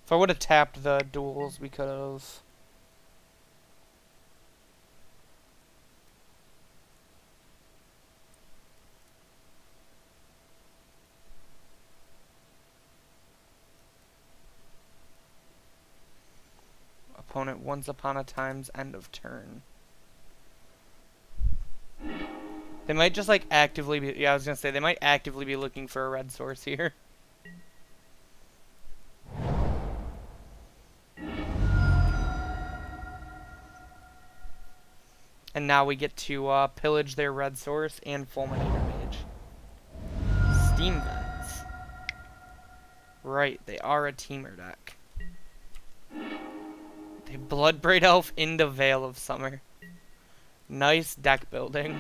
If I would have tapped the duels, we could have... Opponent Once Upon a Time's end of turn. They might just like actively be... Yeah, I was gonna say, they might actively be looking for a red source here. And now we get to pillage their red source and Fulminator Mage. Steam Vents. Right, they are a teamer deck. They Bloodbraid Elf into Veil of Summer. Nice deck building.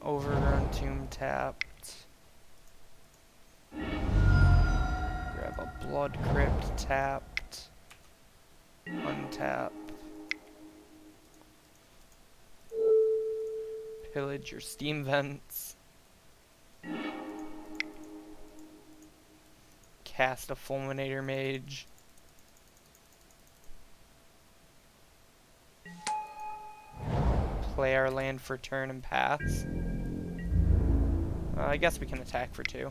Overrun Tomb tapped. Grab a Blood Crypt tapped. Untap. Pillage your Steam Vents. Cast a Fulminator Mage. Play our land for turn and pass. I guess we can attack for 2.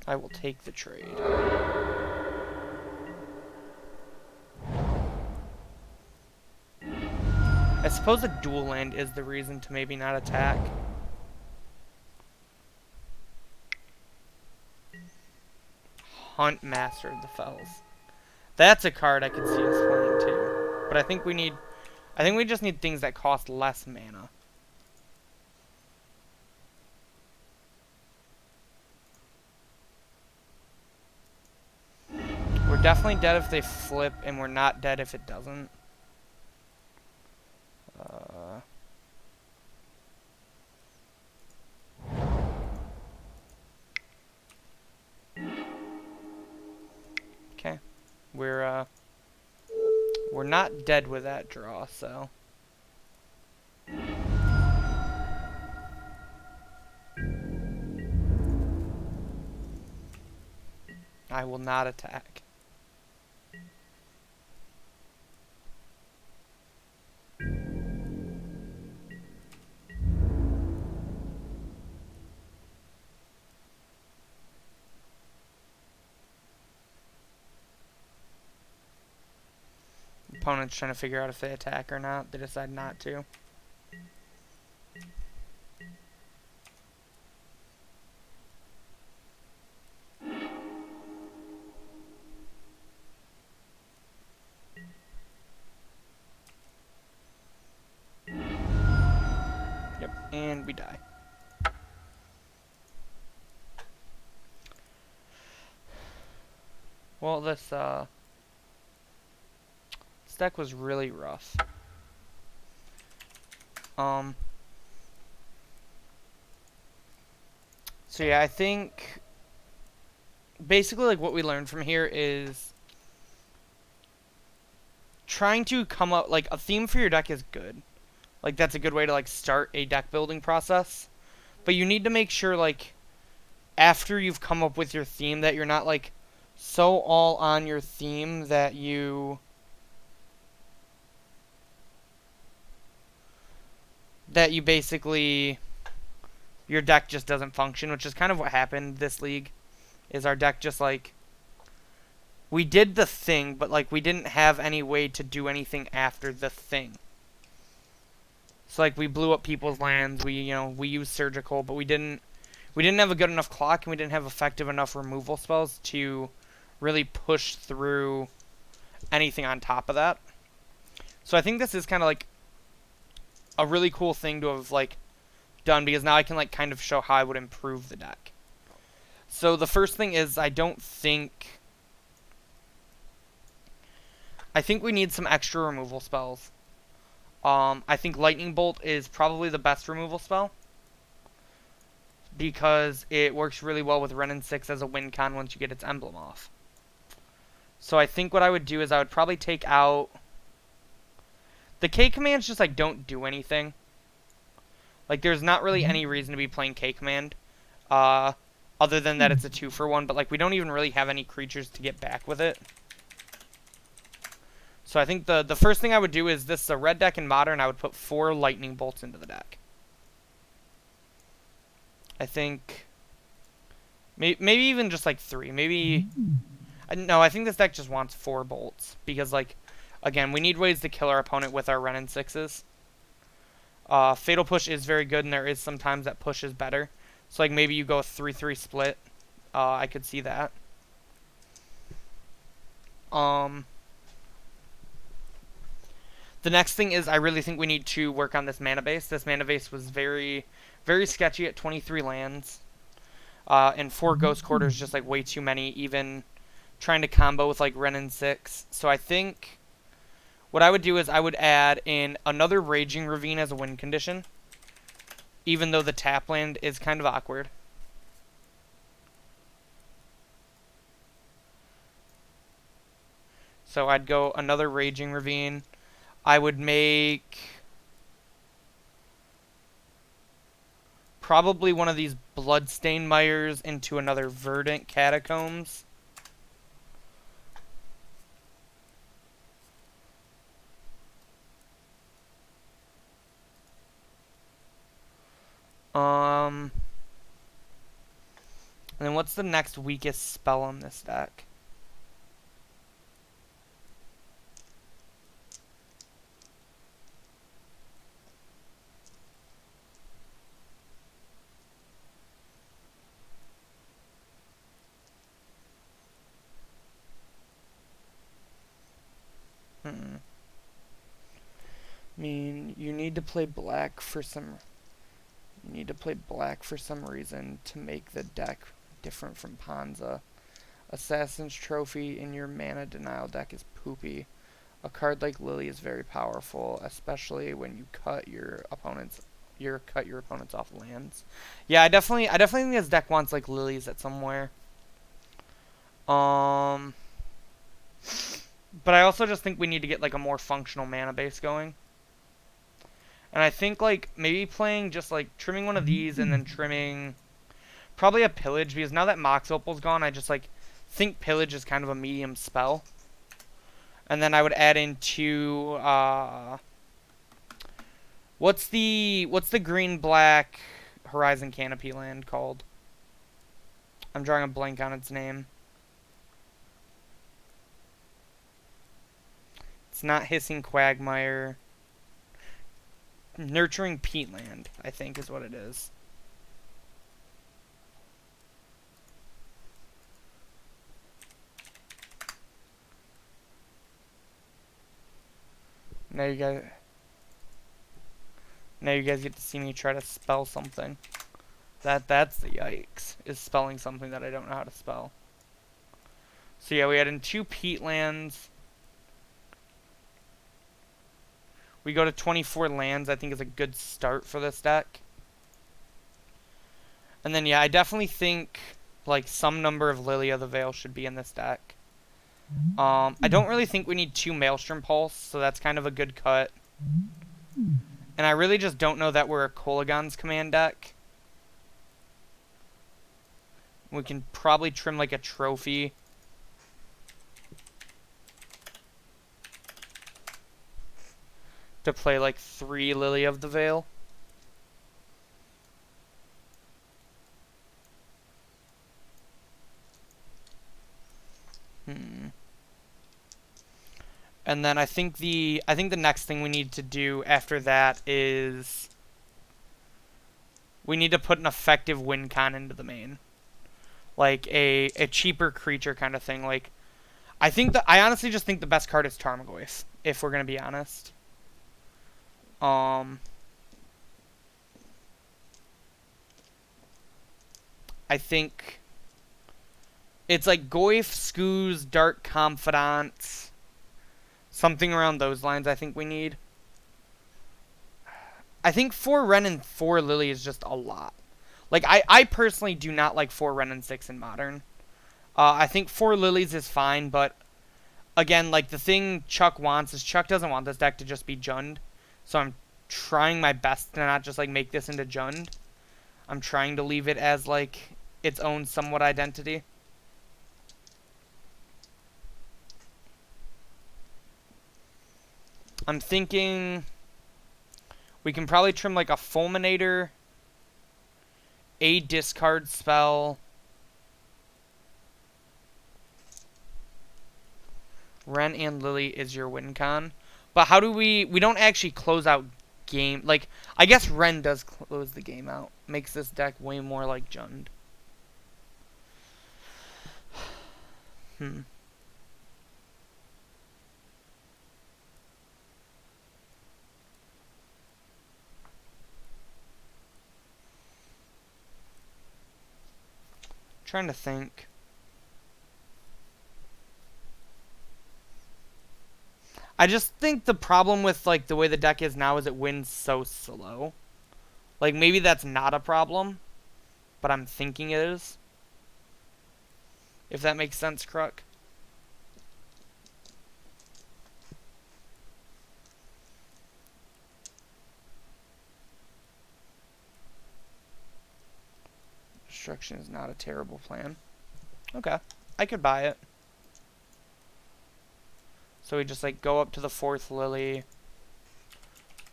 I will take the trade. suppose a dual land is the reason to maybe not attack. Hunt Master of the Fells. That's a card I could see us playing too. But I think we just need things that cost less mana. We're definitely dead if they flip, and we're not dead if it doesn't. Okay. We're not dead with that draw, so. I will not attack. Opponent's trying to figure out if they attack or not. They decide not to. Yep, and we die. Well, this deck was really rough. So yeah, I think basically like what we learned from here is trying to come up, like, a theme for your deck is good. Like, that's a good way to like start a deck building process. But you need to make sure, like, after you've come up with your theme, that you're not like so all on your theme that you basically, your deck just doesn't function, which is kind of what happened this league. Is our deck just like, we did the thing, but like we didn't have any way to do anything after the thing. So like we blew up people's lands, we used surgical, but we didn't have a good enough clock, and we didn't have effective enough removal spells to really push through anything on top of that. So I think this is kind of like a really cool thing to have like done, because now I can like kind of show how I would improve the deck. So the first thing is I think we need some extra removal spells. I think Lightning Bolt is probably the best removal spell, because it works really well with Renin 6 as a win con once you get its emblem off. So I think what I would do is I would probably take out the K commands. Just like don't do anything. Like there's not really any reason to be playing K command, other than that it's a 2-for-1. But like we don't even really have any creatures to get back with it. So I think the first thing I would do is, this is a red deck in Modern, I would put 4 Lightning Bolts into the deck. I think maybe even just like 3. Maybe, no, I think this deck just wants 4 bolts, because like, again, we need ways to kill our opponent with our Renin 6s. Fatal Push is very good, and there is sometimes that push is better. So like maybe you go a 3-3 split. I could see that. The next thing is I really think we need to work on this mana base. This mana base was very, very sketchy at 23 lands. And 4 Ghost Quarters, just like way too many, even trying to combo with like Renin 6. So I think what I would do is I would add in another Raging Ravine as a win condition, even though the tap land is kind of awkward. So I'd go another Raging Ravine. I would make probably one of these Bloodstained Mires into another Verdant Catacombs. And then what's the next weakest spell on this deck? need to play black for some... You need to play black for some reason to make the deck different from Panza. Assassin's Trophy in your mana denial deck is poopy. A card like Lily is very powerful, especially when you cut your opponents off lands. Yeah, I definitely think this deck wants like lilies at somewhere. But I also just think we need to get like a more functional mana base going. And I think like maybe playing just like trimming one of these and then trimming probably a pillage, because now that Mox Opal's gone, I just like think pillage is kind of a medium spell. And then I would add in two what's the green black Horizon Canopy land called? I'm drawing a blank on its name. It's not Hissing Quagmire. Nurturing Peatland, I think, is what it is. Now you guys get to see me try to spell something. That's the yikes, is spelling something that I don't know how to spell. So yeah, we add in 2 peatlands. We go to 24 lands, I think is a good start for this deck. And then yeah, I definitely think like some number of Lily of the Veil should be in this deck. I don't really think we need 2 Maelstrom Pulse, so that's kind of a good cut. And I really just don't know that we're a Kolaghan's Command deck. We can probably trim like a trophy. To play like 3 Lily of the Veil. And then I think the next thing we need to do after that is we need to put an effective win con into the main. Like a cheaper creature kind of thing. Like I honestly just think the best card is Tarmogoyf, if we're gonna be honest. I think it's like Goyf, Scooz, Dark Confidant, something around those lines I think we need. I think 4 Ren and 4 Lily is just a lot. Like, I personally do not like 4 Ren and 6 in Modern. I think 4 Lilies is fine, but again, like, the thing Chuck wants is Chuck doesn't want this deck to just be Jund. So I'm trying my best to not just, like, make this into Jund. I'm trying to leave it as, like, its own somewhat identity. I'm thinking we can probably trim, like, a Fulminator, a discard spell, Ren and Lily is your win con. But how do we don't actually close out game. Like, I guess Ren does close the game out. Makes this deck way more like Jund. Trying to think. I just think the problem with, like, the way the deck is now is it wins so slow. Like, maybe that's not a problem, but I'm thinking it is. If that makes sense, Kruk. Destruction is not a terrible plan. Okay, I could buy it. So we just, like, go up to the 4th Lily,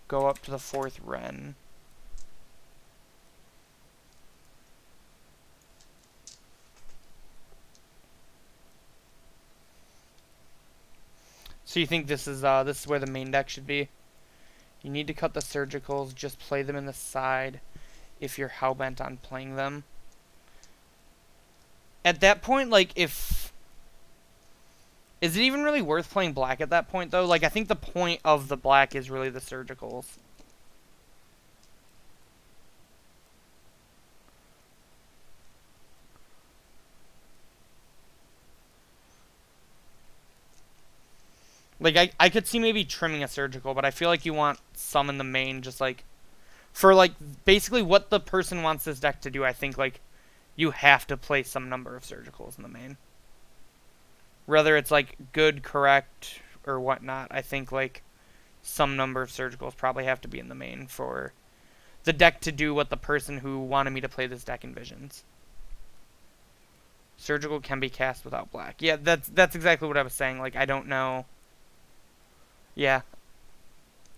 go up to the 4th Ren. So you think this is where the main deck should be? You need to cut the surgicals, just play them in the side if you're hell-bent on playing them. At that point, like, is it even really worth playing black at that point, though? Like, I think the point of the black is really the surgicals. Like, I could see maybe trimming a surgical, but I feel like you want some in the main, just like, for, like, basically what the person wants this deck to do, I think, like, you have to play some number of surgicals in the main. Whether it's, like, good, correct, or whatnot, I think, like, some number of surgicals probably have to be in the main for the deck to do what the person who wanted me to play this deck envisions. Surgical can be cast without black. Yeah, that's exactly what I was saying. Like, I don't know. Yeah.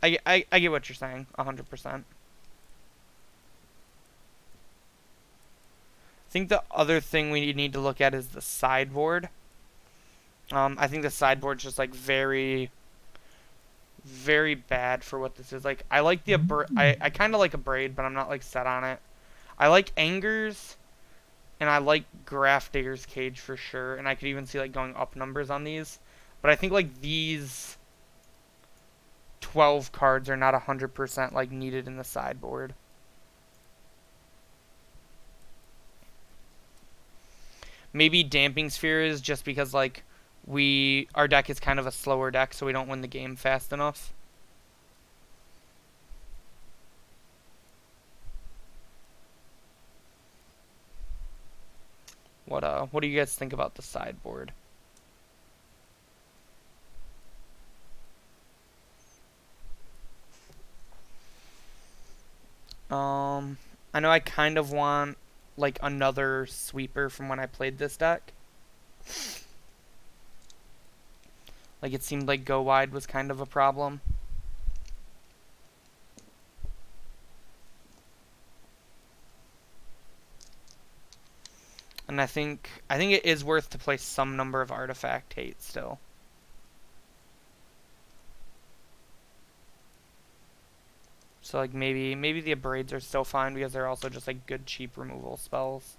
I get what you're saying, 100%. I think the other thing we need to look at is the sideboard. I think the sideboard's just, like, very, very bad for what this is. Like, I like the I kind of like a braid, but I'm not, like, set on it. I like Angers, and I like Graph Digger's Cage for sure, and I could even see, like, going up numbers on these. But I think, like, these 12 cards are not 100%, like, needed in the sideboard. Maybe Damping Sphere is just because, like, our deck is kind of a slower deck, so we don't win the game fast enough. What do you guys think about the sideboard? I know I kind of want, like, another sweeper from when I played this deck. Like, it seemed like go wide was kind of a problem. And I think it is worth to play some number of artifact hate still. So, like, maybe the abrades are still fine because they're also just, like, good cheap removal spells.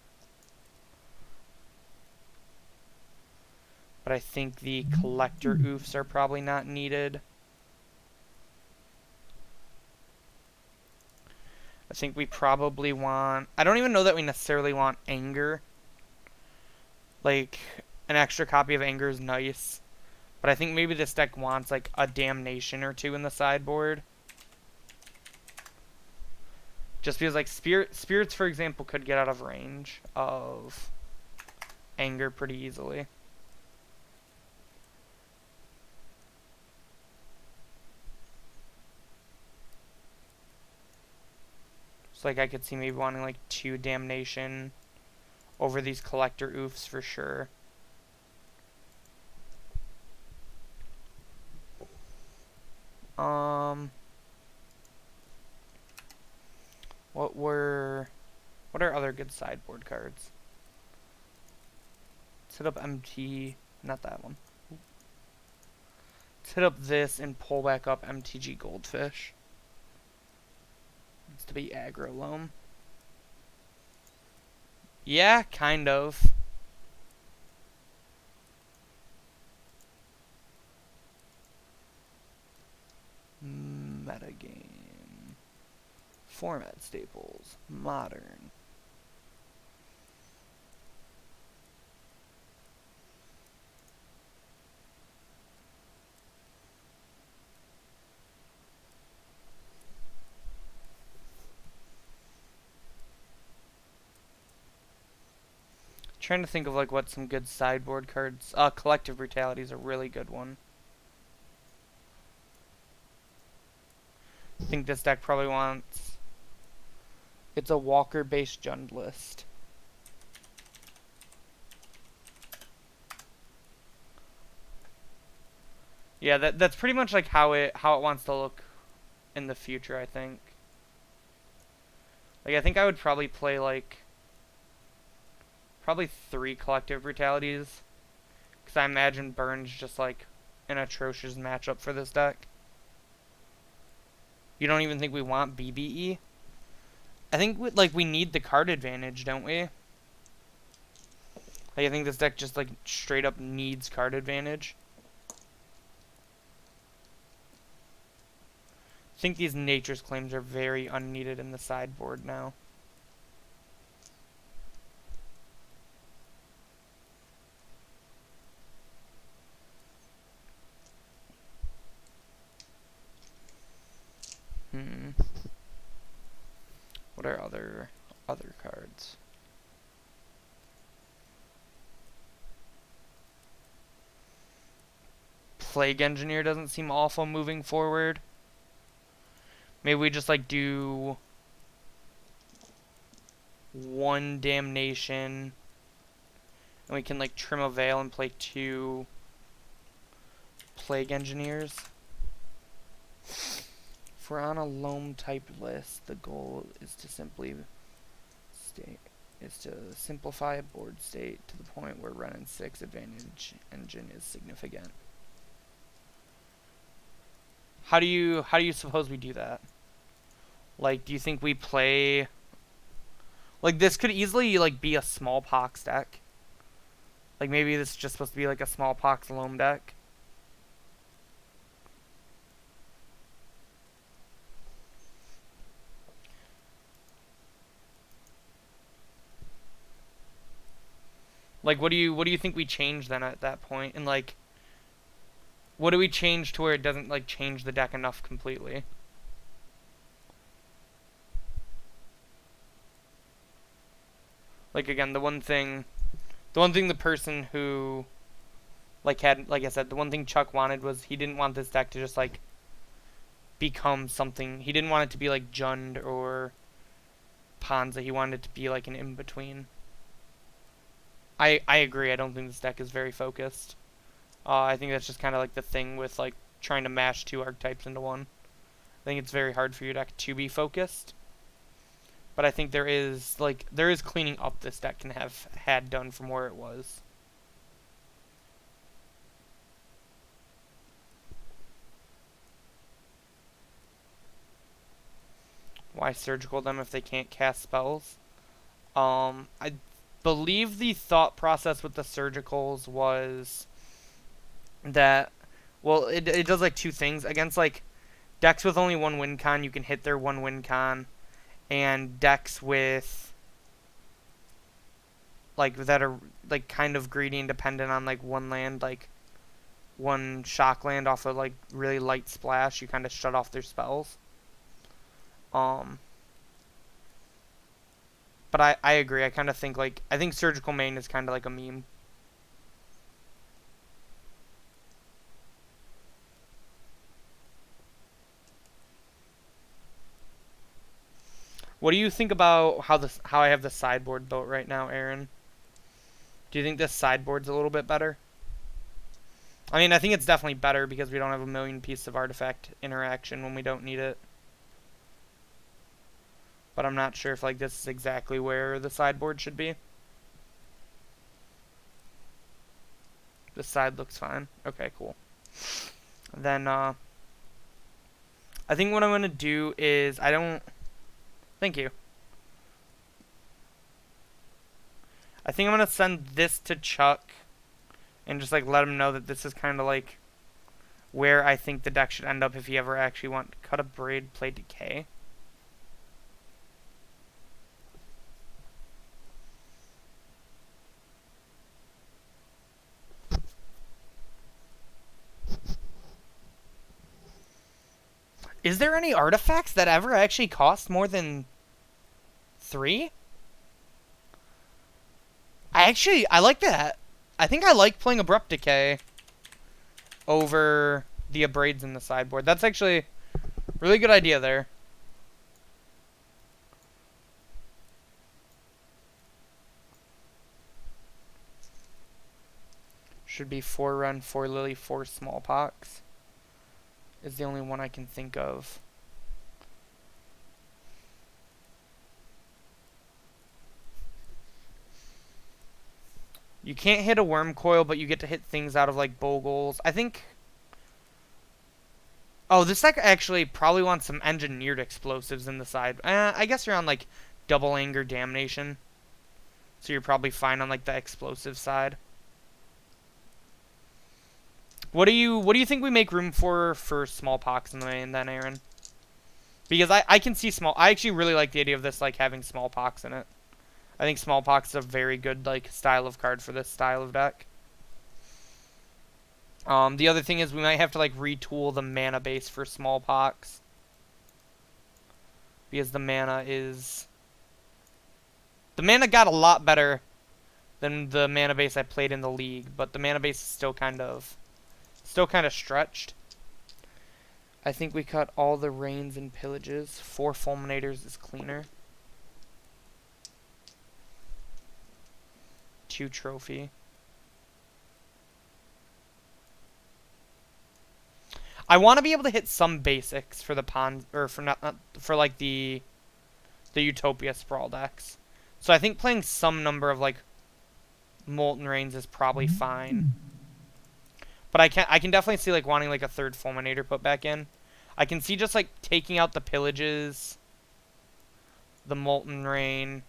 But I think the collector oofs are probably not needed. I think we probably want... I don't even know that we necessarily want Anger. Like, an extra copy of Anger is nice. But I think maybe this deck wants, like, a Damnation or two in the sideboard. Just because, like, Spirits, for example, could get out of range of Anger pretty easily. So, like, I could see maybe wanting, like, 2 Damnation over these collector oofs for sure. What are other good sideboard cards? Let's hit up MT, not that one. Let's hit up this and pull back up MTG Goldfish. It's to be aggro loam. Yeah, kind of. Metagame. Format staples. Modern. Trying to think of, like, what some good sideboard cards. Collective Brutality is a really good one. I think this deck probably wants... It's a Walker-based Jund list. Yeah, that's pretty much, like, how it wants to look in the future, I think. Like, I think I would probably play, like... Probably 3 Collective Brutalities. Because I imagine Burn's just, like, an atrocious matchup for this deck. You don't even think we want BBE? I think, we need the card advantage, don't we? Like, I think this deck just, like, straight up needs card advantage. I think these Nature's Claims are very unneeded in the sideboard now. What are other cards? Plague Engineer doesn't seem awful moving forward. Maybe we just like do 1 Damnation, and we can like trim a Veil and play 2 Plague Engineers. If we're on a loam type list, the goal is to simplify a board state to the point where running 6 advantage engine is significant. How do you suppose we do that? Like, do you think we play like this could easily like be a smallpox deck? Like maybe this is just supposed to be like a smallpox loam deck. Like what do you think we change then at that point? And like what do we change to where it doesn't like change the deck enough completely? Like again, the one thing the person who like had, like I said, the one thing Chuck wanted was he didn't want this deck to just like become something. He didn't want it to be like Jund or Ponza. He wanted it to be like an in-between. I agree. I don't think this deck is very focused. I think that's just kind of like the thing with like trying to mash 2 archetypes into one. I think it's very hard for your deck to be focused. But I think there is cleaning up this deck can have had done from where it was. Why surgical them if they can't cast spells? I believe the thought process with the surgicals was that, well, it does like 2 things. Against like decks with only 1 win con, you can hit their 1 win con, and decks with like that are like kind of greedy and dependent on like 1 land, like 1 shock land off of like really light splash, you kind of shut off their spells. But I agree. I kind of think like I think Surgical Main is kind of like a meme. What do you think about how I have the sideboard built right now, Aaron? Do you think this sideboard's a little bit better? I mean, I think it's definitely better because we don't have a million pieces of artifact interaction when we don't need it. But I'm not sure if like this is exactly where the sideboard should be. This side looks fine. Okay, cool. Then I think what I'm gonna do is thank you. I think I'm gonna send this to Chuck and just like let him know that this is kind of like where I think the deck should end up if you ever actually want to cut a braid, play decay. Is there any artifacts that ever actually cost more than 3? I like that. I think I like playing Abrupt Decay over the Abrades in the sideboard. That's actually a really good idea there. Should be 4 run, 4 Lily, 4 Smallpox. Is the only one I can think of. You can't hit a Worm Coil, but you get to hit things out of like Bogles. I think... Oh, this deck actually probably wants some engineered explosives in the side. I guess you're on like Double Anger Damnation. So you're probably fine on like the explosive side. What do you think we make room for Smallpox in the main then, Aaron? Because I can see I actually really like the idea of this like having Smallpox in it. I think Smallpox is a very good like style of card for this style of deck. The other thing is we might have to like retool the mana base for Smallpox. Because the mana is The mana got a lot better than the mana base I played in the league, but the mana base is still kind of stretched. I think we cut all the rains and pillages. 4 fulminators is cleaner. 2 trophy. I want to be able to hit some basics for the pond, or for not for like the Utopia Sprawl decks. So I think playing some number of like Molten Rains is probably fine. But I can definitely see like wanting like a 3rd fulminator put back in. I can see just like taking out the pillages, the Molten Rain,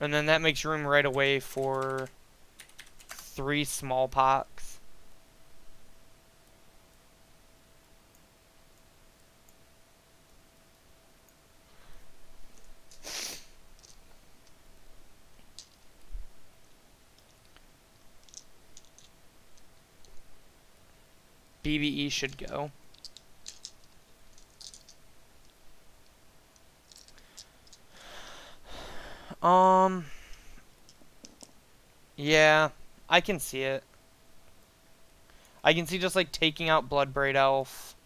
and then that makes room right away for 3 smallpox. BBE should go. Yeah, I can see it. I can see just like taking out Bloodbraid Elf.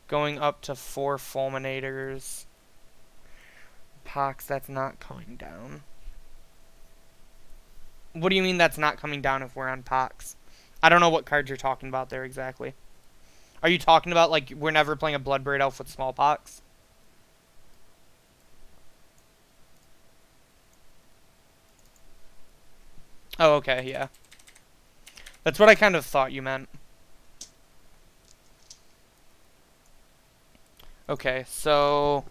Going up to 4 fulminators. Pox, that's not coming down. What do you mean that's not coming down if we're on Pox? I don't know what cards you're talking about there exactly. Are you talking about like we're never playing a Bloodbraid Elf with Smallpox? Oh, okay, yeah. That's what I kind of thought you meant. Okay, so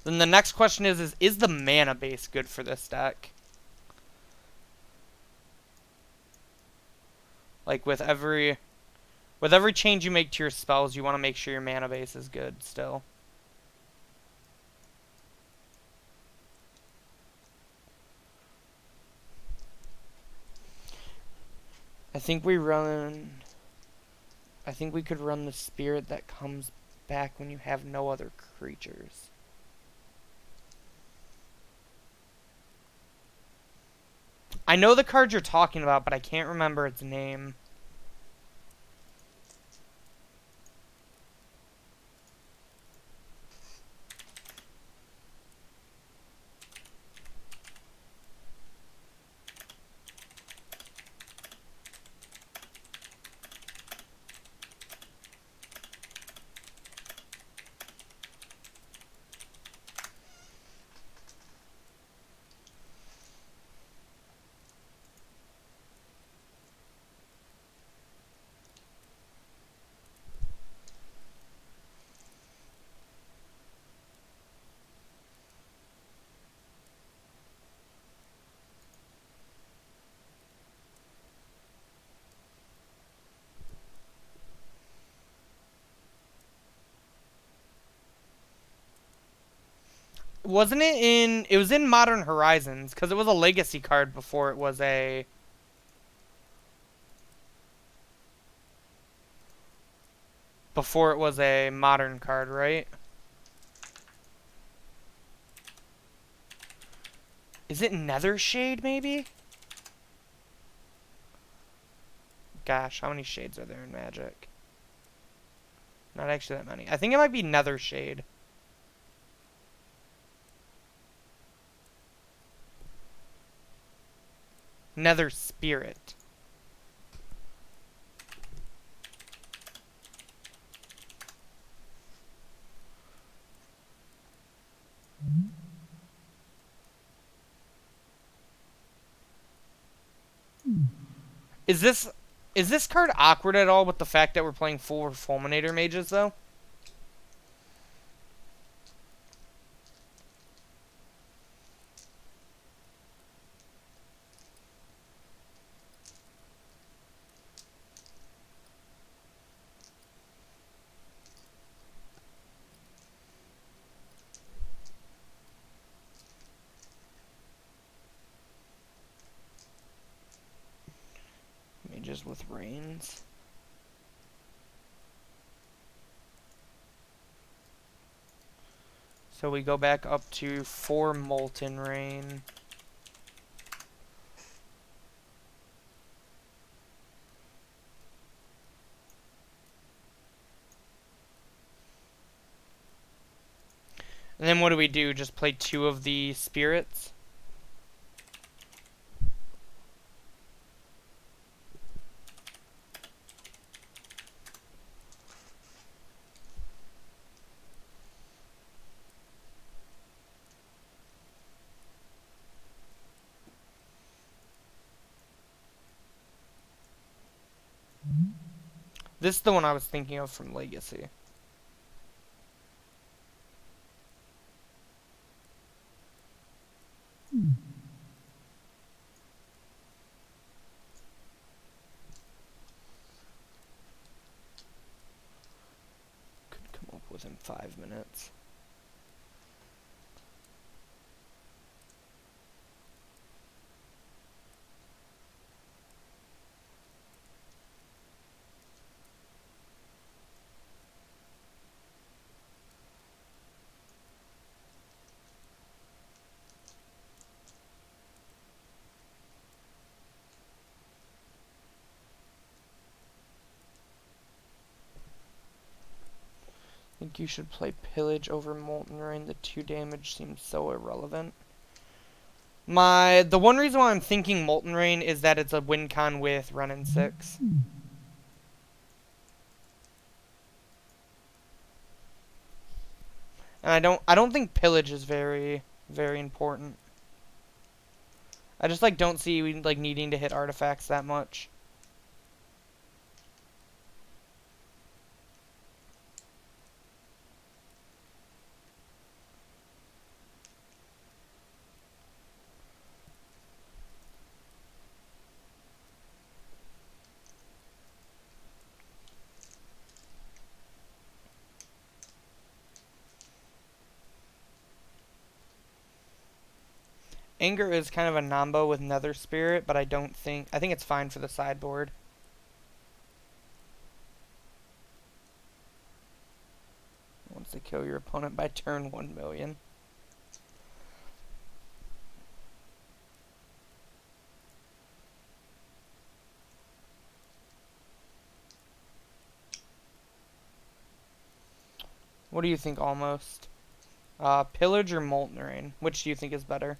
then the next question is the mana base good for this deck? Like with every change you make to your spells, you want to make sure your mana base is good still. I think we could run the spirit that comes back when you have no other creatures. I know the card you're talking about, but I can't remember its name. Wasn't it in... It was in Modern Horizons, because it was a legacy card before it was a... Before it was a modern card, right? Is it Nethershade, maybe? Gosh, how many shades are there in Magic? Not actually that many. I think it might be Nethershade. Nether Spirit. Is this card awkward at all with the fact that we're playing 4 Fulminator Mages, though? changes with rains. So we go back up to 4 Molten Rain. And then what do? Just play 2 of the spirits? This is the one I was thinking of from Legacy. Could come up within 5 minutes. I think you should play Pillage over Molten Rain. The 2 damage seems so irrelevant. The one reason why I'm thinking Molten Rain is that it's a win con with Run and 6. And I don't think Pillage is very important. I just don't see needing to hit artifacts that much. Anger is kind of a nombo with Nether Spirit, but I think it's fine for the sideboard. Once to kill your opponent by turn 1,000,000. What do you think, Almost? Pillage or Molten Rain? Which do you think is better?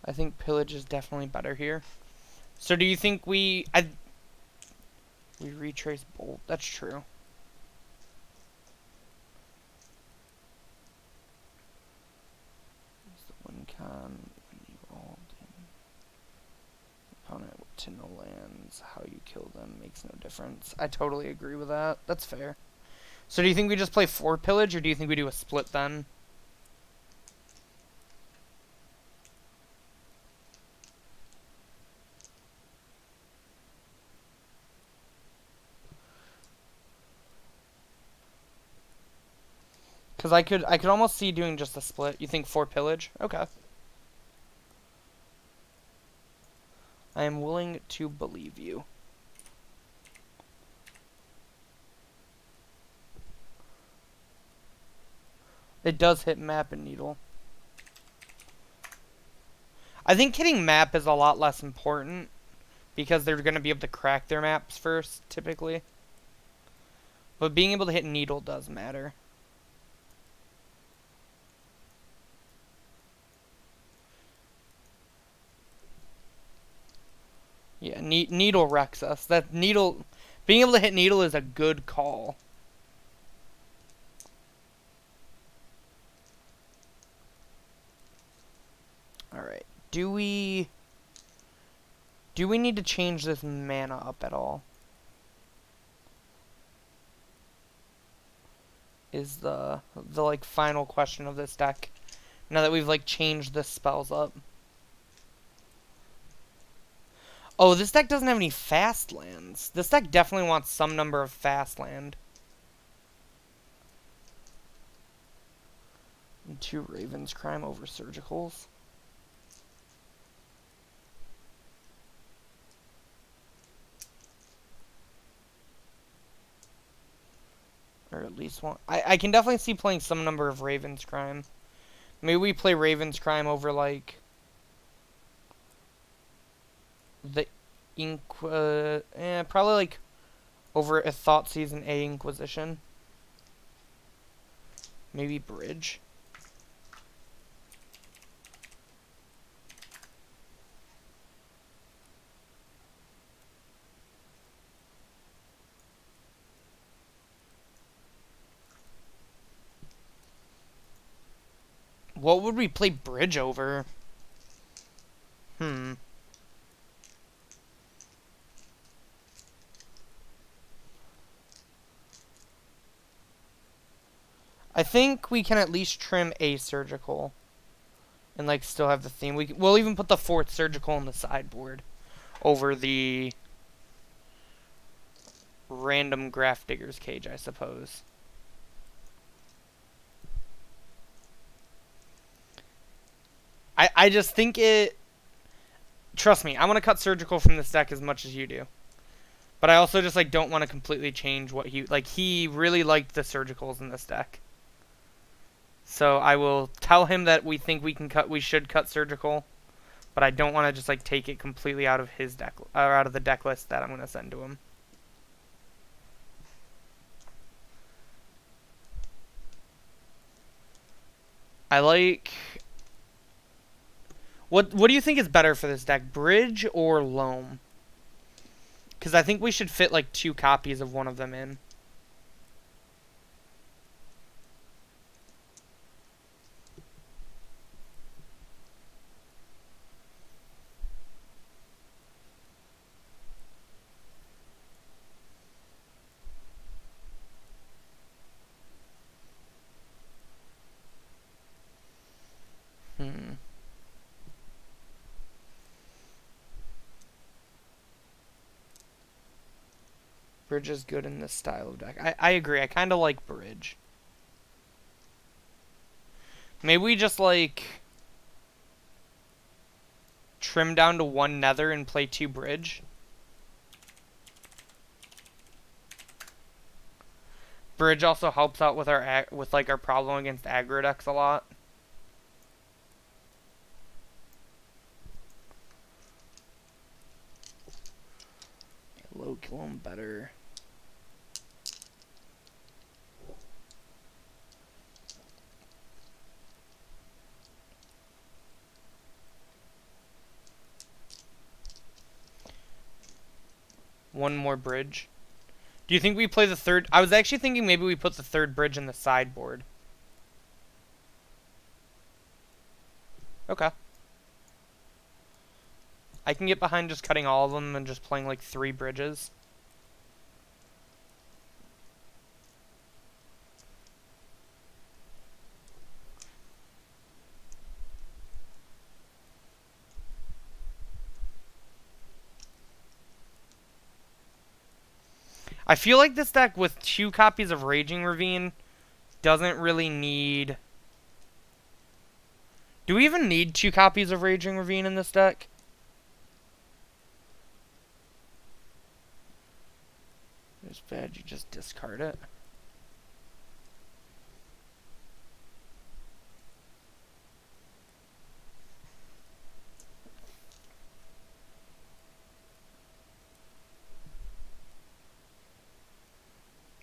I think Pillage is definitely better here. So do you think we retrace Bolt? That's true. It's the win con when you rolled in. Opponent to no lands. How you kill them makes no difference. I totally agree with that. That's fair. So do you think we just play 4 Pillage, or do you think we do a split then? Because I could almost see doing just a split. You think 4 Pillage? Okay. I am willing to believe you. It does hit Map and Needle. I think hitting Map is a lot less important, because they're going to be able to crack their maps first, typically. But being able to hit Needle does matter. Yeah, Needle wrecks us. Being able to hit Needle is a good call. Alright, do we need to change this mana up at all? Is the final question of this deck. Now that we've changed the spells up. Oh, this deck doesn't have any fast lands. This deck definitely wants some number of fast land. And 2 Raven's Crime over Surgicals. Or at least one. I can definitely see playing some number of Raven's Crime. Maybe we play Raven's Crime over, like, the probably, like, over a Thoughtseize and a Inquisition. Maybe Bridge. What would we play Bridge over? I think we can at least trim a Surgical. And, like, still have the theme. We'll even put the 4th Surgical in the sideboard. Over the random Grafdigger's Cage, I suppose. I just think it... Trust me, I want to cut Surgical from this deck as much as you do. But I also just, like, don't want to completely change what he... Like, he really liked the Surgicals in this deck. So I will tell him that we think we should cut Surgical. But I don't want to just, like, take it completely out of his deck... Or out of the deck list that I'm going to send to him. I like... What do you think is better for this deck? Bridge or Loam? Because I think we should fit, like, 2 copies of one of them in. Bridge is good in this style of deck. I agree. I kind of like Bridge. Maybe we just, like, trim down to 1 Nether and play 2 Bridge. Bridge also helps out with our problem against aggro decks a lot. Low kill him better. One more Bridge. Do you think we play the 3rd? I was actually thinking maybe we put the 3rd Bridge in the sideboard. Okay. I can get behind just cutting all of them and just playing, like, 3 Bridges. I feel like this deck with 2 copies of Raging Ravine doesn't really need... Do we even need 2 copies of Raging Ravine in this deck? It's bad you just discard it.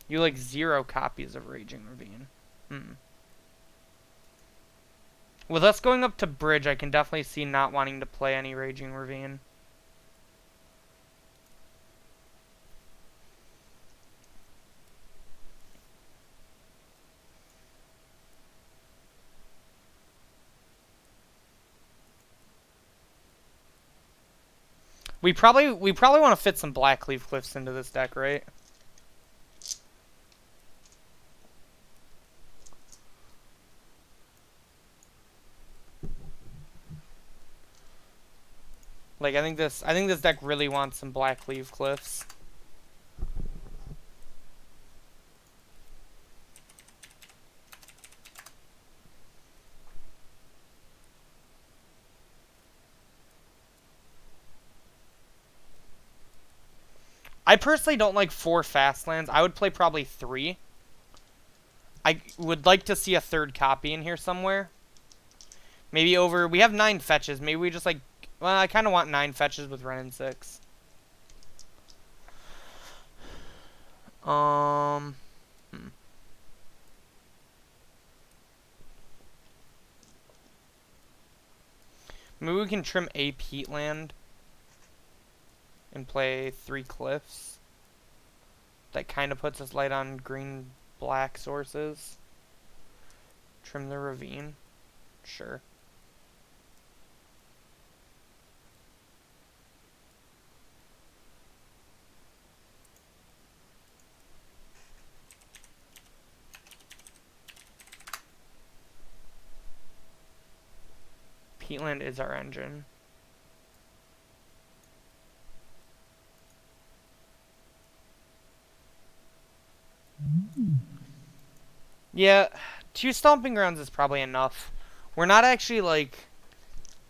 You like 0 copies of Raging Ravine. With us going up to Bridge, I can definitely see not wanting to play any Raging Ravine. We probably want to fit some Blackleaf Cliffs into this deck, right? Like, I think this deck really wants some Black Leaf Cliffs. I personally don't like 4 fast lands. I would play probably 3. I would like to see a third copy in here somewhere. Maybe over... We have 9 fetches. Maybe we just like... Well, I kind of want 9 fetches with Wrenn and 6. Maybe we can trim a peatland and play 3 cliffs. That kind of puts us light on green-black sources. Trim the ravine. Sure. Peatland is our engine. Yeah, 2 Stomping Grounds is probably enough. We're not actually, like...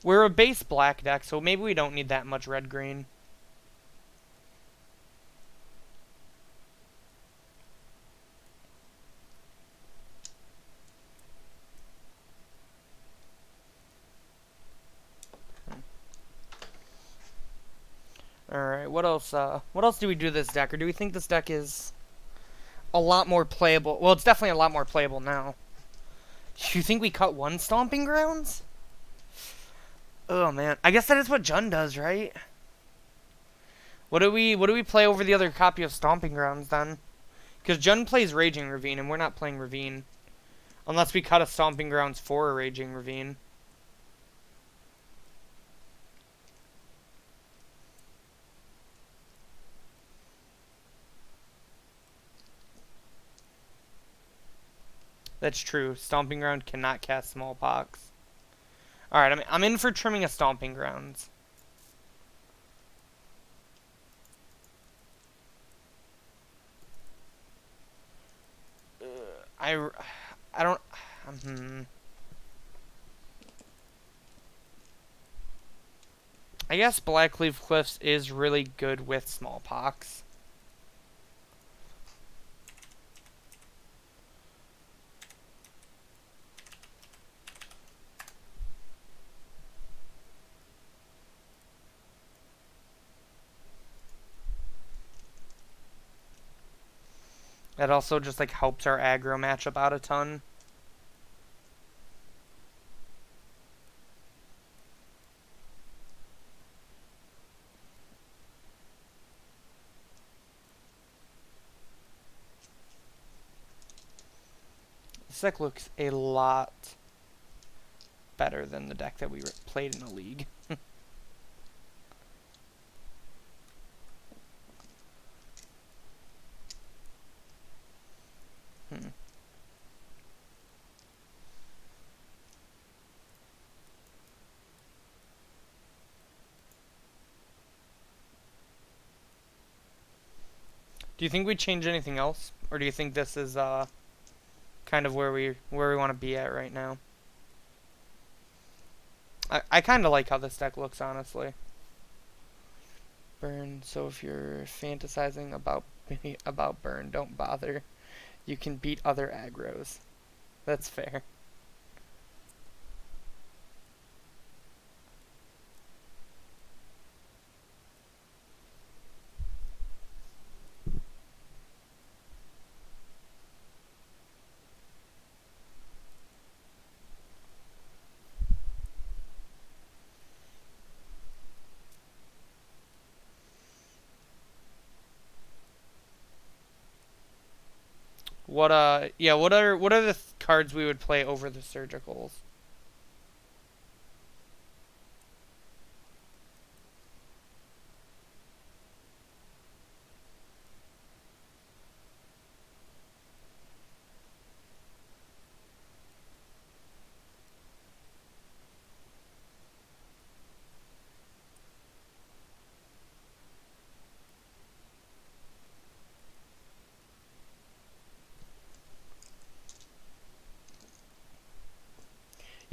We're a base black deck, so maybe we don't need that much red-green. Alright, what else do we do to this deck? Or do we think this deck is a lot more playable? Well, it's definitely a lot more playable now. You think we cut 1 Stomping Grounds? Oh, man. I guess that is what Jund does, right? What do we play over the other copy of Stomping Grounds, then? Because Jund plays Raging Ravine, and we're not playing Ravine. Unless we cut a Stomping Grounds for a Raging Ravine. That's true. Stomping Ground cannot cast Smallpox. Alright, I'm in for trimming a Stomping Grounds. I don't... I guess Blackleaf Cliffs is really good with Smallpox. That also just like helps our aggro matchup out a ton. This deck looks a lot better than the deck that we played in the league. Do you think we'd change anything else? Or do you think this is kind of where we want to be at right now? I kind of like how this deck looks, honestly. Burn, so if you're fantasizing about burn, don't bother. You can beat other aggros. That's fair. What what are the cards we would play over the surgicals?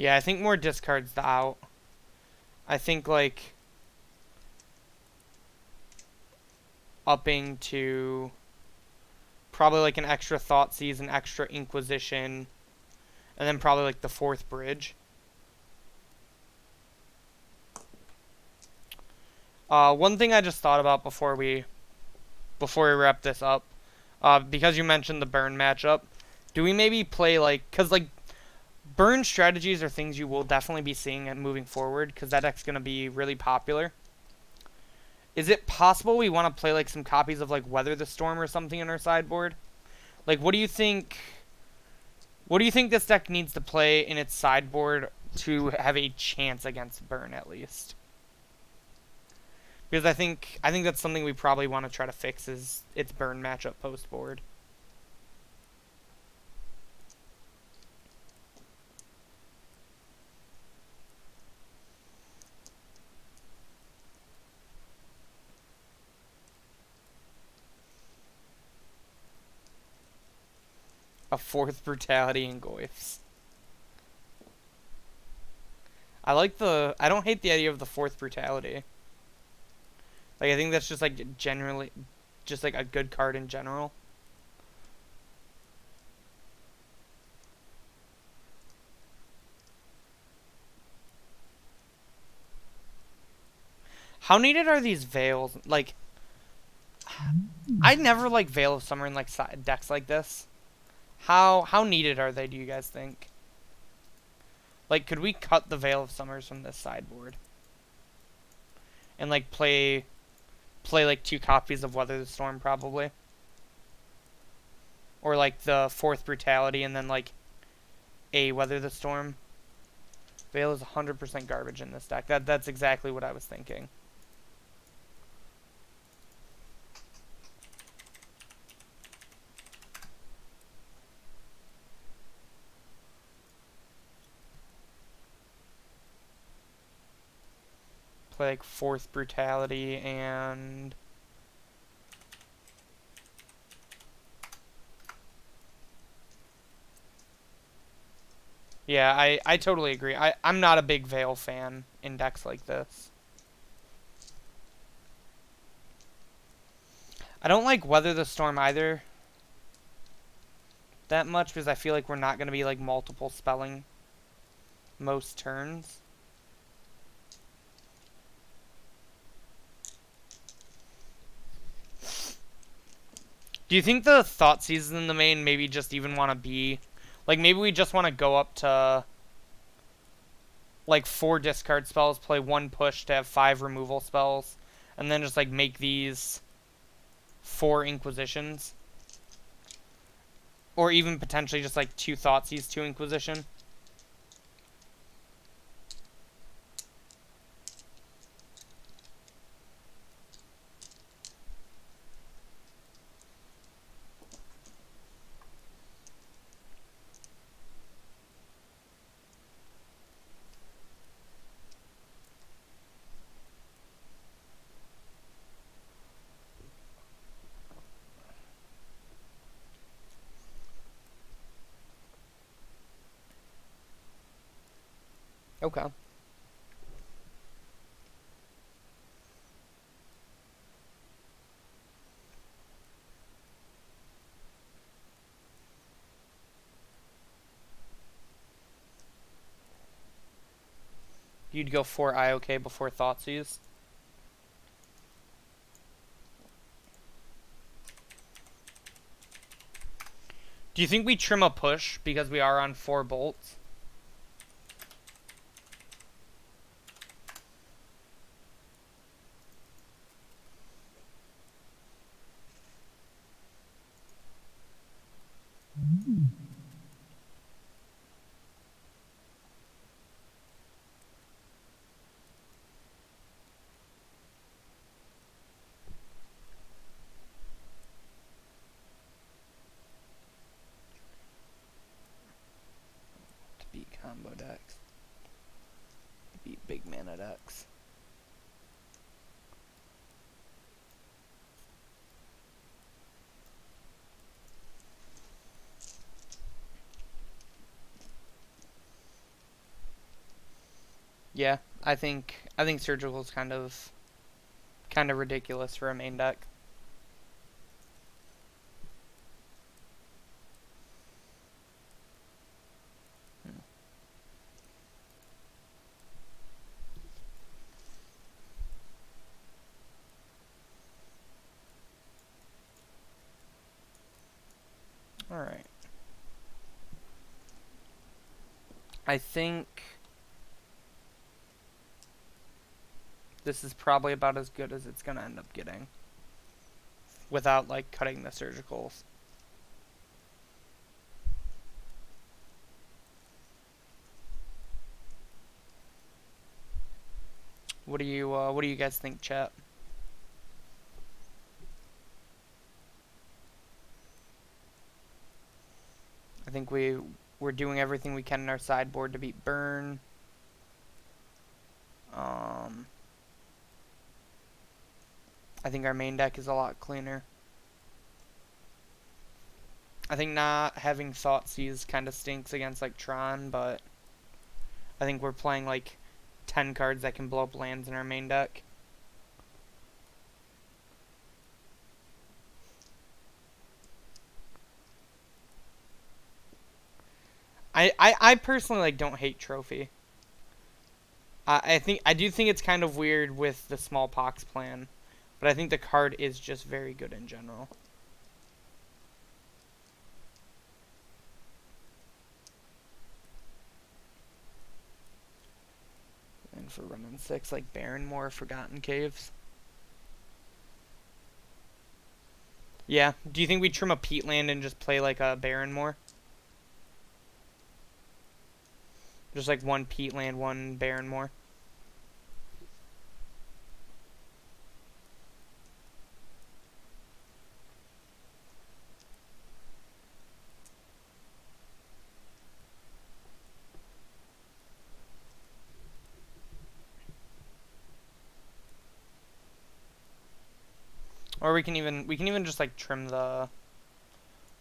Yeah, I think more discards the out. I think, like, upping to probably, like, an extra Thoughtseize, an extra Inquisition, and then probably, like, the 4th bridge. One thing I just thought about before we wrap this up, because you mentioned the burn matchup, do we maybe play, like, because, like, burn strategies are things you will definitely be seeing and moving forward, because that deck's going to be really popular. Is it possible we want to play, like, some copies of, like, Weather the Storm or something in our sideboard? Like, what do you think this deck needs to play in its sideboard to have a chance against burn, at least? Because I think that's something we probably want to try to fix is its burn matchup post board. A 4th Brutality and Goyfs. I don't hate the idea of the 4th Brutality. Like, I think that's just, like, generally, just, like, a good card in general. How needed are these Veils? Like, I never like Veil of Summer in, like, decks like this. How needed are they, do you guys think? Like, could we cut the Veil of Summers from this sideboard? And, like, play like 2 copies of Weather the Storm, probably. Or, like, the 4th Brutality and then, like, a Weather the Storm. Veil is 100% garbage in this deck. That's exactly what I was thinking. Play, like, 4th Brutality and... Yeah, I totally agree. I'm not a big Veil fan in decks like this. I don't like Weather the Storm either that much because I feel like we're not going to be, like, multiple spelling most turns. Do you think the Thoughtseize in the main maybe just even want to be... Like, maybe we just want to go up to, like, 4 discard spells, play 1 push to have 5 removal spells, and then just, like, make these 4 Inquisitions? Or even potentially just, like, 2 Thoughtseize, 2 Inquisition? Okay. You'd go 4 IOK before Thoughtseize? Do you think we trim a push because we are on 4 bolts? Yeah, I think surgical is kind of ridiculous for a main deck. All right. I think this is probably about as good as it's gonna end up getting, without like cutting the surgicals. What do you guys think, chat? I think we're doing everything we can in our sideboard to beat burn. Um, I think our main deck is a lot cleaner. I think not having Thoughtseize kind of stinks against like Tron, but I think we're playing like 10 cards that can blow up lands in our main deck. I personally like don't hate Trophy. I do think it's kind of weird with the smallpox plan, but I think the card is just very good in general. And for running 6, like Barrenmore, Forgotten Caves. Yeah. Do you think we trim a Peatland and just play like a Barrenmore? Just like one Peatland, one Barrenmore. Or we can even just like trim the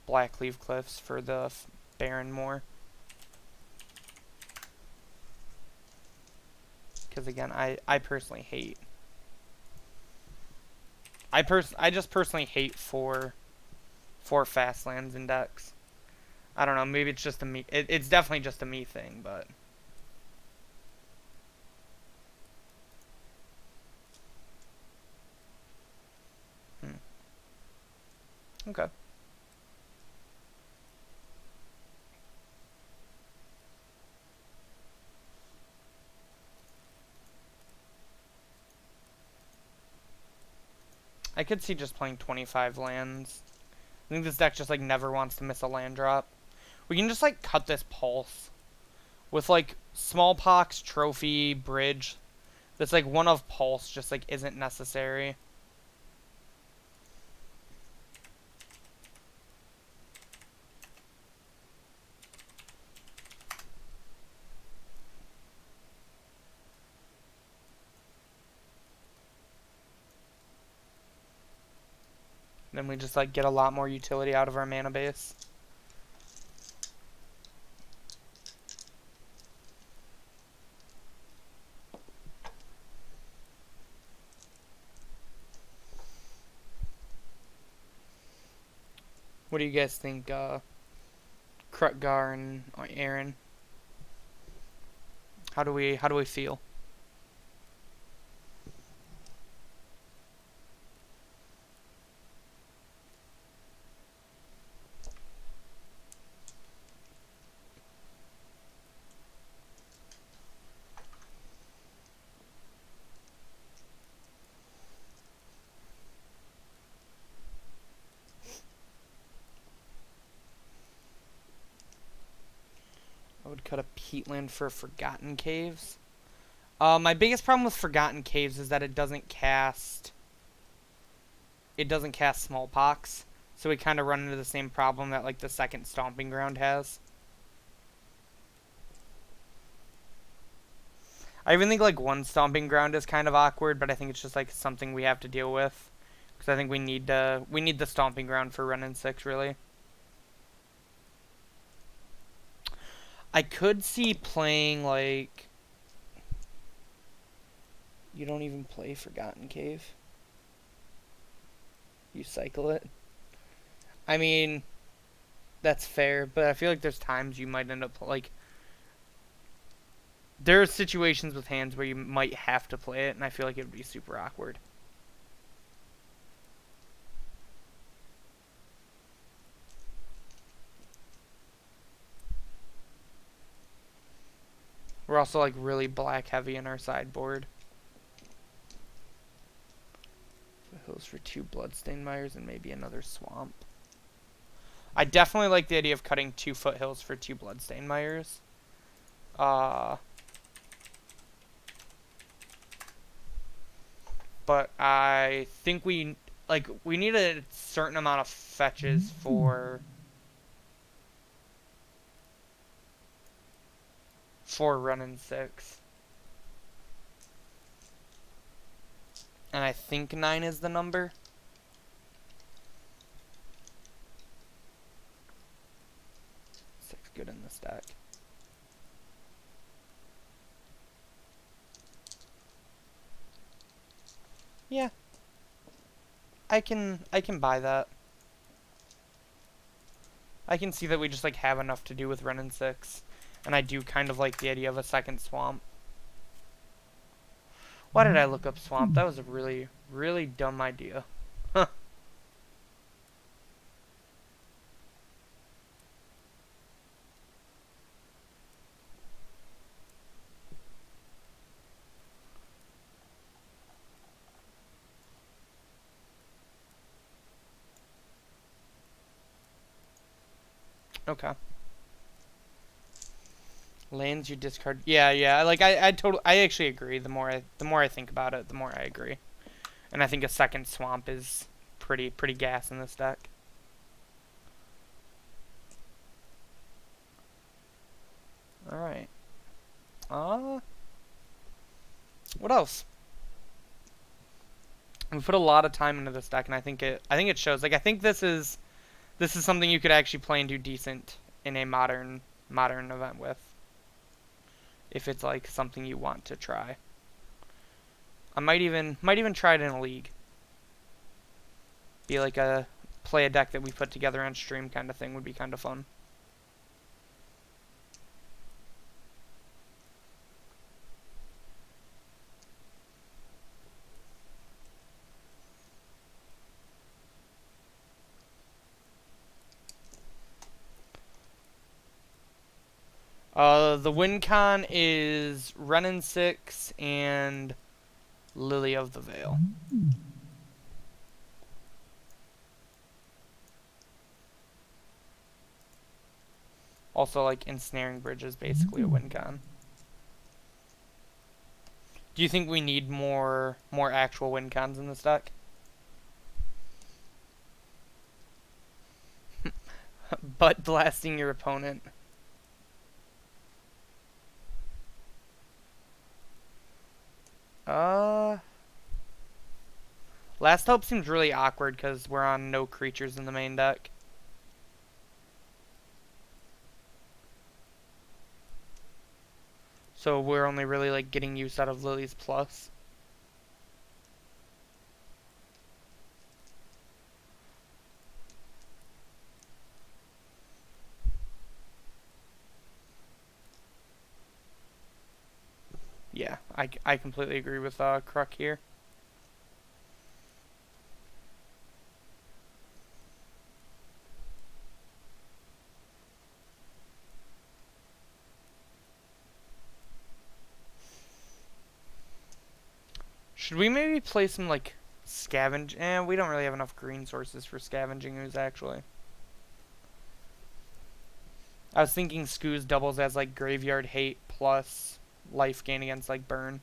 Blackleaf Cliffs for the Barrenmore. Because again, I personally hate. I just personally hate four fast lands in decks. I don't know. Maybe it's just a me. It's definitely just a me thing, but. Okay. I could see just playing 25 lands. I think this deck just like never wants to miss a land drop. We can just like cut this pulse with like smallpox, trophy, bridge. That's like one of pulse just like isn't necessary. Then we just like get a lot more utility out of our mana base. What do you guys think, Krutgar and Aaron? How do we feel? I would cut a peatland for Forgotten Caves. My biggest problem with Forgotten Caves is that it doesn't cast. It doesn't cast Smallpox, so we kind of run into the same problem that like the second Stomping Ground has. I even think like one Stomping Ground is kind of awkward, but I think it's just like something we have to deal with because I think we need the Stomping Ground for running 6 really. I could see playing like You don't even play Forgotten Cave. You cycle it. I mean, that's fair, but I feel like there's times you might end up like. There are situations with hands where you might have to play it, and I feel like it would be super awkward. We're also like really black heavy in our sideboard. Hills for 2 Bloodstained Mires and maybe another Swamp. I definitely like the idea of cutting 2 Foothills for 2 Bloodstained Mires. But I think we need a certain amount of fetches for running 6. And I think 9 is the number. Good in this deck. Yeah. I can buy that. I can see that we just like have enough to do with Ren and 6. And I do kind of like the idea of a second Swamp. Why did I look up Swamp? That was a really, really dumb idea. Huh. Okay. Lands you discard. Yeah. Like I actually agree. The more I think about it, the more I agree. And I think a second Swamp is pretty gas in this deck. All right. What else? We put a lot of time into this deck, and I think it shows. Like I think this is something you could actually play and do decent in a modern event with. If it's like something you want to try. I might even try it in a league. Be like play a deck that we put together on stream kind of thing would be kind of fun. The win con is Renin 6 and Lily of the Veil. Also, like, Ensnaring Bridge is basically a win con. Do you think we need more actual win cons in this deck? Butt blasting your opponent. Last Hope seems really awkward because we're on no creatures in the main deck. So we're only really like getting use out of Lily's plus. Yeah, I completely agree with Kruk here. Should we maybe play some like scavenge? We don't really have enough green sources for scavenging ooze actually. I was thinking Scooz doubles as like graveyard hate plus life gain against like burn.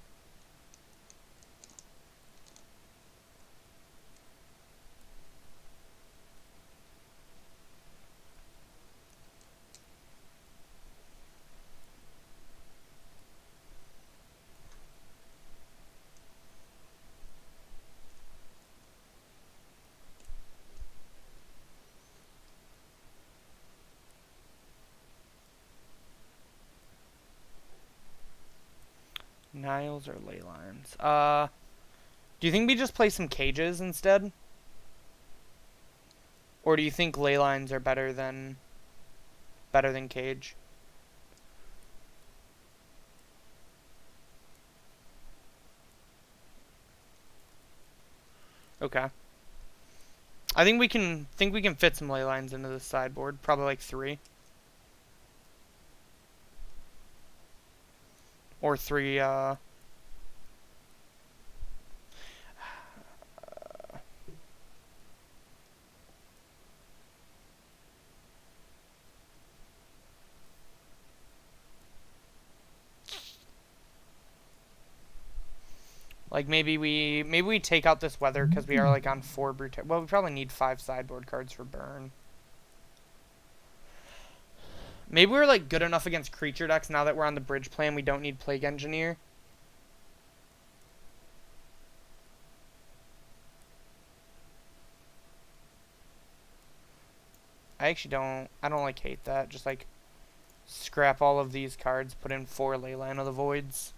Niles or ley lines? Do you think we just play some cages instead? Or do you think ley lines are better than cage? Okay. I think we can fit some ley lines into the sideboard. Probably like 3. Or 3, like maybe we take out this weather because we are like on 4 brute. Well, we probably need 5 sideboard cards for burn. Maybe we're like good enough against creature decks now that we're on the bridge plan. We don't need Plague Engineer. I don't like hate that. Just like scrap all of these cards, put in 4 Leyline of the Voids.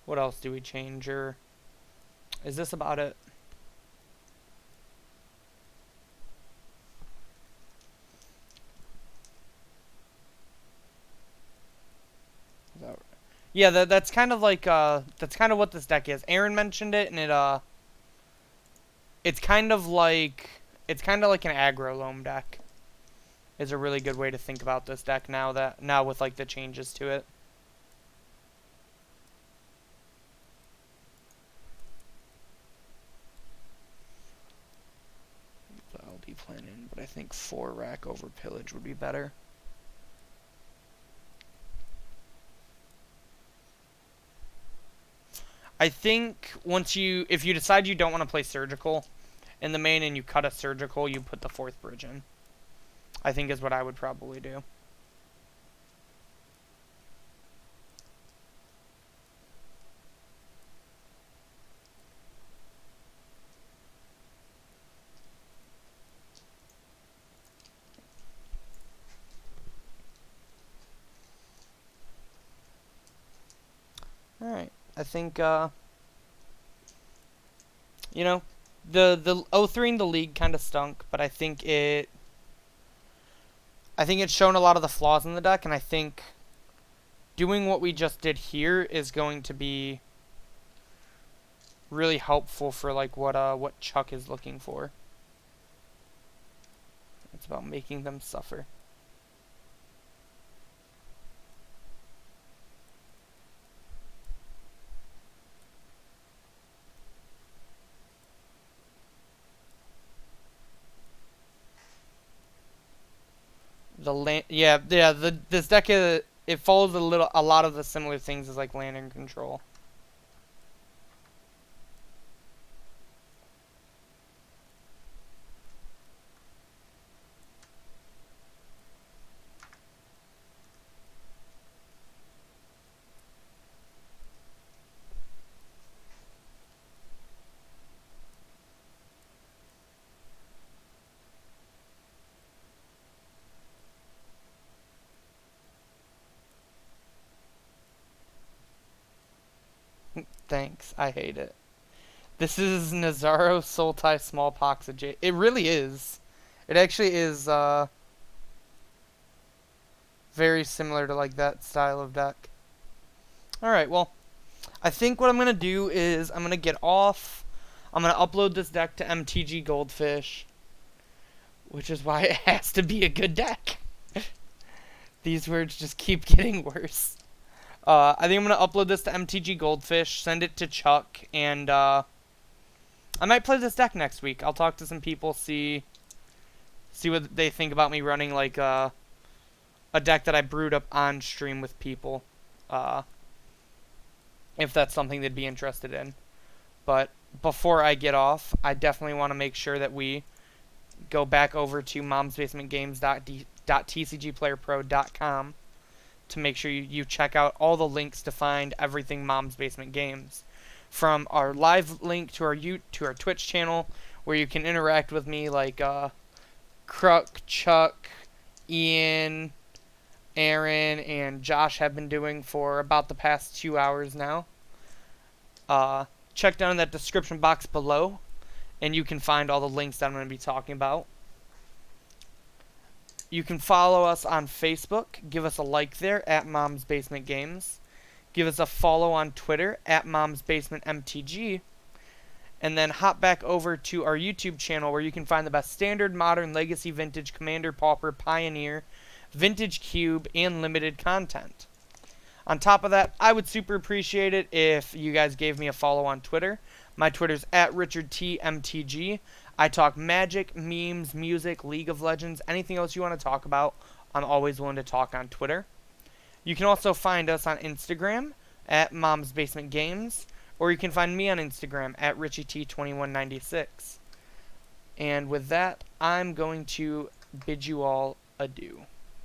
What else do we change? Or is this about it? Yeah, that's kind of like that's kind of what this deck is. Aaron mentioned it, and it's kind of like an aggro loam deck. Is a really good way to think about this deck now with like the changes to it. The LP plan in, but I think 4 rack over pillage would be better. I think if you decide you don't want to play surgical in the main and you cut a surgical, you put the 4th bridge in. I think is what I would probably do. Alright. I think, you know, the 0-3 in the league kind of stunk, but I think it's shown a lot of the flaws in the deck, and I think doing what we just did here is going to be really helpful for like what Chuck is looking for. It's about making them suffer. This deck it follows a lot of the similar things as like Lantern Control. Thanks, I hate it. This is Nazaro Sultai Smallpox adjacent. It really is. It actually is very similar to like that style of deck. Alright, well, I think what I'm going to do is I'm going to get off. I'm going to upload this deck to MTG Goldfish, which is why it has to be a good deck. These words just keep getting worse. I think I'm going to upload this to MTG Goldfish, send it to Chuck, and I might play this deck next week. I'll talk to some people, see what they think about me running like a deck that I brewed up on stream with people. if that's something they'd be interested in. But before I get off, I definitely want to make sure that we go back over to momsbasementgames.tcgplayerpro.com to make sure you check out all the links to find everything Mom's Basement Games. From our live link to our Twitch channel, where you can interact with me, like Kruk, Chuck, Ian, Aaron, and Josh have been doing for about the past 2 hours now. Check down in that description box below, and you can find all the links that I'm going to be talking about. You can follow us on Facebook. Give us a like there at Mom's Basement Games. Give us a follow on Twitter at Mom's Basement MTG. And then hop back over to our YouTube channel, where you can find the best standard, modern, legacy, vintage, commander, pauper, pioneer, vintage cube, and limited content. On top of that, I would super appreciate it if you guys gave me a follow on Twitter. My Twitter's at RichardTMTG. I talk magic, memes, music, League of Legends, anything else you want to talk about. I'm always willing to talk on Twitter. You can also find us on Instagram at Mom's Basement Games, or you can find me on Instagram at RichieT2196. And with that, I'm going to bid you all adieu.